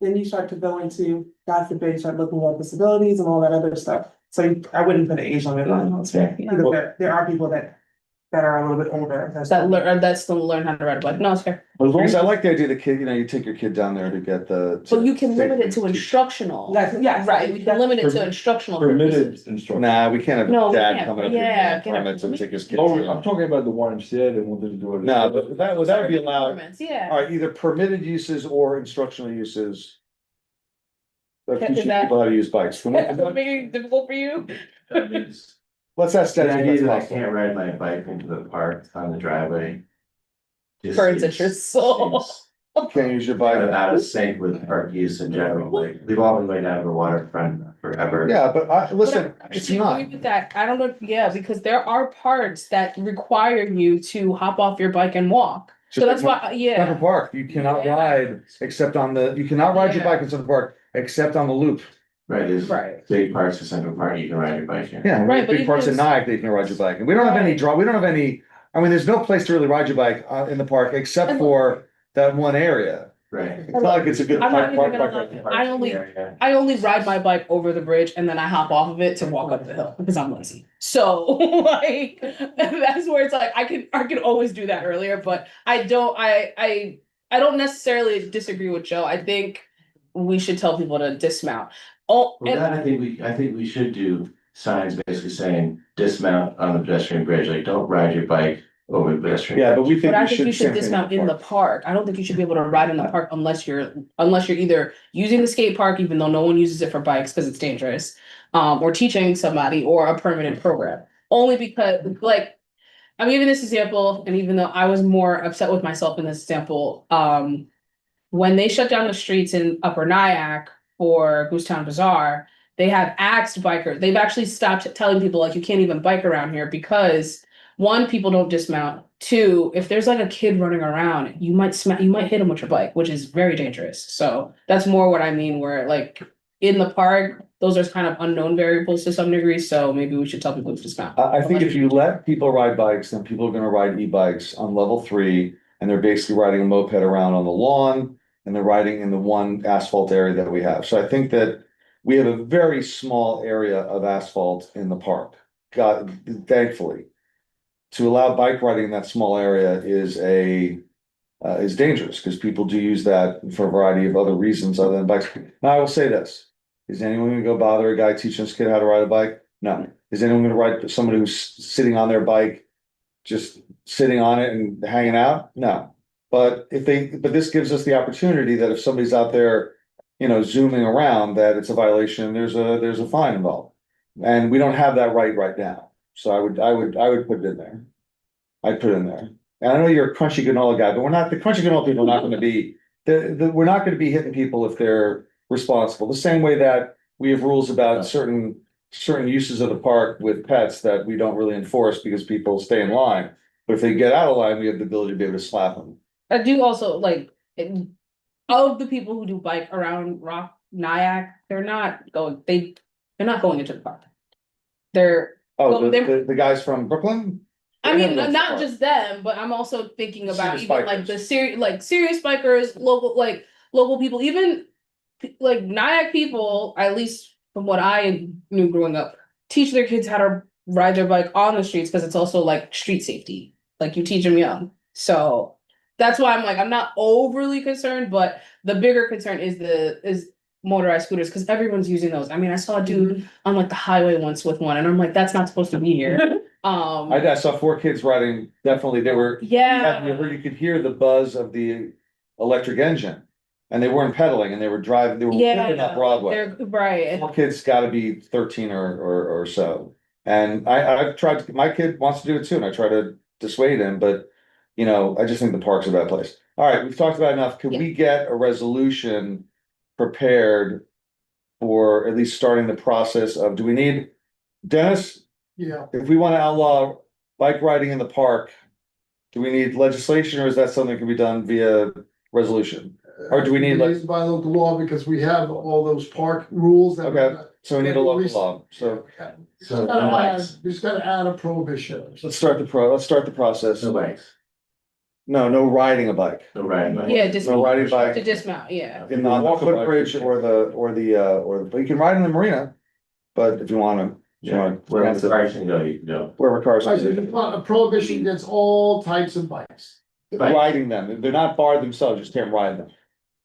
then you start to go into, God forbid, start looking at disabilities and all that other stuff. So I wouldn't put an age limit on. That's fair, yeah. Because there are people that are a little bit older. That still learn how to ride a bike, no, it's fair. As long Because as I like the idea the kid, you take your kid down there to get the. But you can limit it to instructional. Yes. Right, we can limit it to instructional permitted purposes. instruction. Nah, we can't No, have we dad can't. coming up Yeah, here get up. permits and take his kids. Oh, I'm talking about the YMCA, they wanted to do it. No, but that would be allowed. Permits, yeah. All right, either permitted uses or instructional uses. That Is teaching that- people how to use bikes. Is that making it difficult for you? That means, Let's ask the that. idea that I can't ride my bike into the park on the driveway. just Burns at seems- your soul. seems Can't use your bike. Out of sync with park use in general, like, we've all been way down to the waterfront forever. Yeah, but listen, But it's I not. agree with that. I don't know, yeah, because there are parts that require you to hop off your bike and walk. So that's why, Central yeah, Park, you cannot Yeah. ride except on you cannot ride your Yeah. bike in Central Park except on the loop. Right, there's right. big parts of Central Park, you can ride your bike here. Yeah, Right, but big parts of even- Nyack that you can ride your bike. And we don't have any Right. we don't have any, I mean, there's no place to really ride your bike in the park except And- for that one area. Right. It's not like it's a good I'm not even park. gonna lie, I only ride my bike over the bridge and then I hop off of it to walk up the hill because I'm lazy. So like, that's where it's like, I can always do that earlier, but I don't, I I don't necessarily disagree with Joe. I think we should tell people to dismount. Oh, Well, that I think we should do signs basically saying dismount on the pedestrian bridge, like don't ride your bike over the pedestrian. Yeah, but we but think I we think you should. should same thing dismount with in the park. I don't think you should be able to ride in the park unless you're either using the skate park, even though no one uses it for bikes because it's dangerous. Or teaching somebody or a permanent program. Only because like, I'm giving this example, and even though I was more upset with myself in this example, when they shut down the streets in Upper Nyack for Goostown Bazaar, they have axed bikers. They've actually stopped telling people like you can't even bike around here because one, people don't dismount. Two, if there's like a kid running around, you might hit him with your bike, which is very dangerous. So that's more what I mean, where like in the park, those are kind of unknown variables to some degree. So maybe we should tell people to dismount. I think if you let people ride bikes, then people are gonna ride e-bikes on level 3, and they're basically riding a moped around on the lawn, and they're riding in the one asphalt area that we have. So I think that we have a very small area of asphalt in the park. God, thankfully. To allow bike riding in that small area is dangerous, because people do use that for a variety of other reasons other than bikes. Now, I will say this, is anyone gonna go bother a guy teaching this kid how to ride a bike? No. Is anyone gonna ride somebody who's sitting on their bike, just sitting on it and hanging out? No. But this gives us the opportunity that if somebody's out there, zooming around, that it's a violation, there's a fine involved. And we don't have that right now. So I would put it in there. I'd put it in there. And I know you're a crunchy granola guy, but the crunchy granola people are not gonna be, we're not gonna be hitting people if they're responsible. The same way that we have rules about certain uses of the park with pets that we don't really enforce because people stay in line. But if they get out of line, we have the ability to be able to slap them. I do also like of the people who do bike around Nyack, they're not going into the park. They're Oh, Well, the guys from Brooklyn? I mean, They never not go to just them, but I'm also thinking about Serious even like bikers. the serious bikers, local people, even like Nyack people, at least from what I knew growing up, teach their kids how to ride their bike on the streets because it's also like street safety. Like you teach them young. So that's why I'm like, I'm not overly concerned, but the bigger concern is motorized scooters because everyone's using those. I mean, I saw a dude on like the highway once with one, and I'm like, that's not supposed to be here. I saw 4 kids riding, definitely, they were. Yeah. You could hear the buzz of the electric engine. And they weren't pedaling, and they were driving, they were whipping up Broadway. They're right. 4 kids gotta be 13 or so. And I've tried, my kid wants to do it too, and I try to dissuade him, but I just think the park's a bad place. All right, we've talked about enough. Could we get a resolution prepared for at least starting the process of, do we need, Dennis, Yeah, if we wanna outlaw bike riding in the park, do we need legislation, or is that something that can be done via resolution? Or do we need, like- It is by local law because we have all those park rules that. Okay. So we need a local law, so So, Gotta no add- bikes, You just gotta add a prohibition. let's start the process. no bikes, No riding a bike. no riding bikes. Yeah, No riding to bike dismount, yeah. in the footbridge but you can ride in the marina. But if you wanna, Yeah, wherever the cars can go, you can go. wherever cars. I said, a prohibition against all types of bikes. Riding them, they're not barred themselves, you just can't ride them.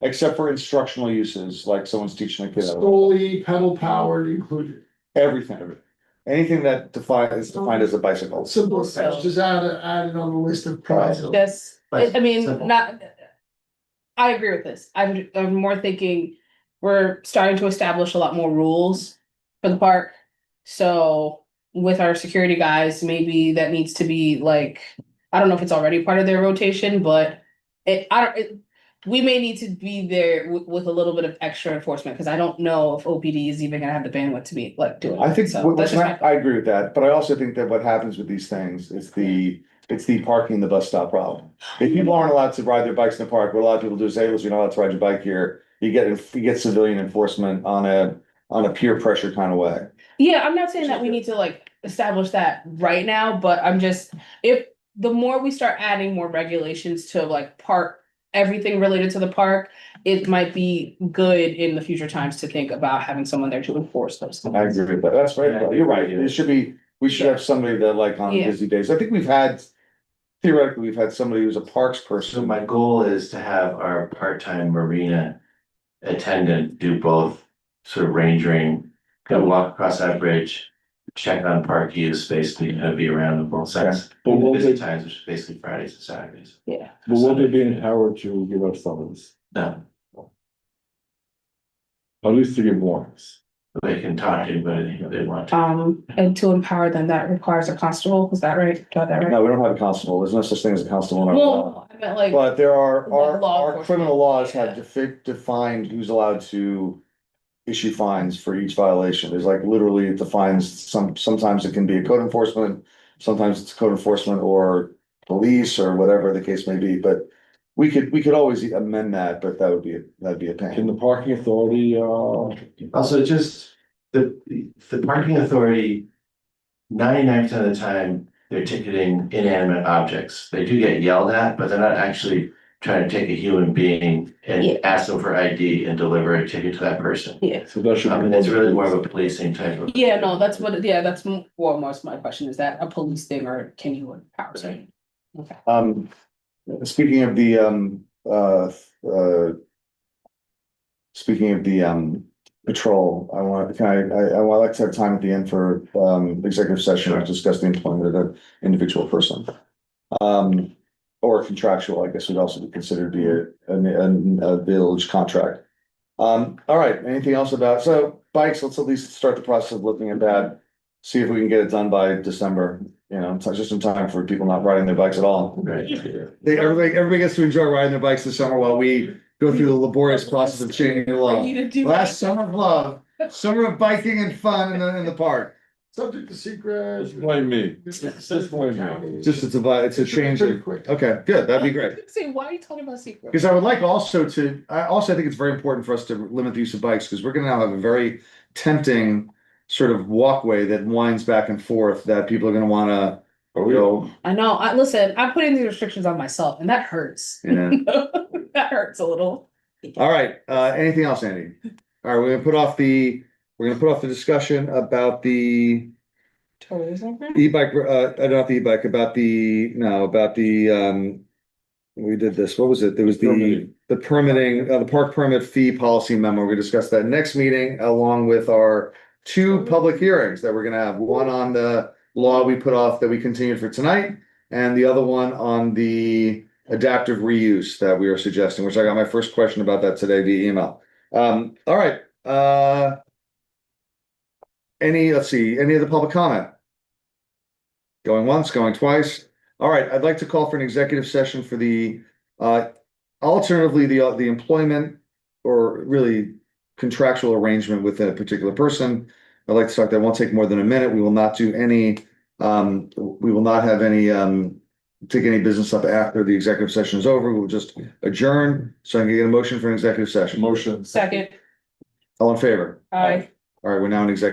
Except for instructional uses, like someone's teaching a kid how to- Solely pedal powered included. everything. Anything that is defined as a bicycle. Simple, just add it on the list of prices. Just, But I mean, simple. I agree with this. I'm more thinking we're starting to establish a lot more rules for the park. So with our security guys, maybe that needs to be like, I don't know if it's already part of their rotation, but we may need to be there with a little bit of extra enforcement, because I don't know if OPD is even gonna have the bandwidth to be like doing. I think, it. So that's just my- I agree with that, but I also think that what happens with these things is it's the parking the bus stop problem. If people aren't allowed to ride their bikes in the park, what a lot of people do is say, listen, you're not allowed to ride your bike here. You get civilian enforcement on a peer pressure kind of way. Yeah, I'm not saying that we need to like establish that right now, but I'm just, if the more we start adding more regulations to like park, everything related to the park, it might be good in the future times to think about having someone there to enforce those things. I agree with that. That's right. Yeah. You're right. We should have somebody that like on Yeah. busy days. I think we've had theoretically, we've had somebody who's a parks So person. my goal is to have our part-time marina attendant do both sort of rangering, go walk across that bridge, check on park use, basically, be around on both sides. But will Busy they, times, which is basically Fridays and Saturdays. Yeah. but will they be empowered to give us summons? No, At least to give warnings. they can talk to anybody they want to. And to empower them, that requires a constable, is that right? Got that right? No, we don't have a constable. There's no such thing as a constable in our law. Well, I meant like, But there are, Like law our enforcement. criminal laws Yeah. have defined who's allowed to issue fines for each violation. There's like literally it defines sometimes it can be a code enforcement, sometimes it's code enforcement or police or whatever the case may be, but we could always amend that, but that'd be a Can pain. the parking authority, Also, just the parking authority, 99% of the time, they're ticketing inanimate objects. They do get yelled at, but they're not actually trying to take a human being and Yeah. ask them for ID and deliver a ticket to that person. yeah. so that should. And it's really more of a policing type of. Yeah, no, that's what, yeah, that's most my question, is that a police thing or can you empower them? Okay. Speaking of the speaking of the patrol, I want, I would like to have time at the end for executive session to discuss the employment of an individual person. Or contractual, I guess would also be considered to be a village contract. All right, anything else about, so bikes, let's at least start the process of looking at that. See if we can get it done by December, just in time for people not riding their bikes at all. Right. Everybody gets to enjoy riding their bikes this summer while we go through the laborious process of changing the law. You to do Last summer of love, summer of biking and fun in the park. Subject to secret. Just blame me. Just blame me. Just it's a change. Pretty quick. Okay, good, that'd be great. Say, why are you talking about secret? Because I would like also I think it's very important for us to limit the use of bikes, because we're gonna now have a very tempting sort of walkway that winds back and forth that people are gonna wanna, I know, listen, I'm putting these restrictions on myself and that hurts. Yeah. That hurts a little. All right, anything else, Andy? All right, we're gonna put off the discussion about the e-bike, not the e-bike, about the, we did this, what was it? There was the permitting, the park permit fee policy memo. We discussed that next meeting along with our two public hearings that we're gonna have. One on the law we put off that we continued for tonight, and the other one on the adaptive reuse that we are suggesting, which I got my first question about that today via email. All right, any other public comment? Going once, going twice. All right, I'd like to call for an executive session for the, alternatively, the employment or really contractual arrangement with a particular person. I'd like to talk, that won't take more than a minute. We will not do any, we will not have any, take any business up after the executive session is over. We'll just adjourn. So I can get a motion for an executive session. Motion. Second, All in favor? I. All right, we're now in executive.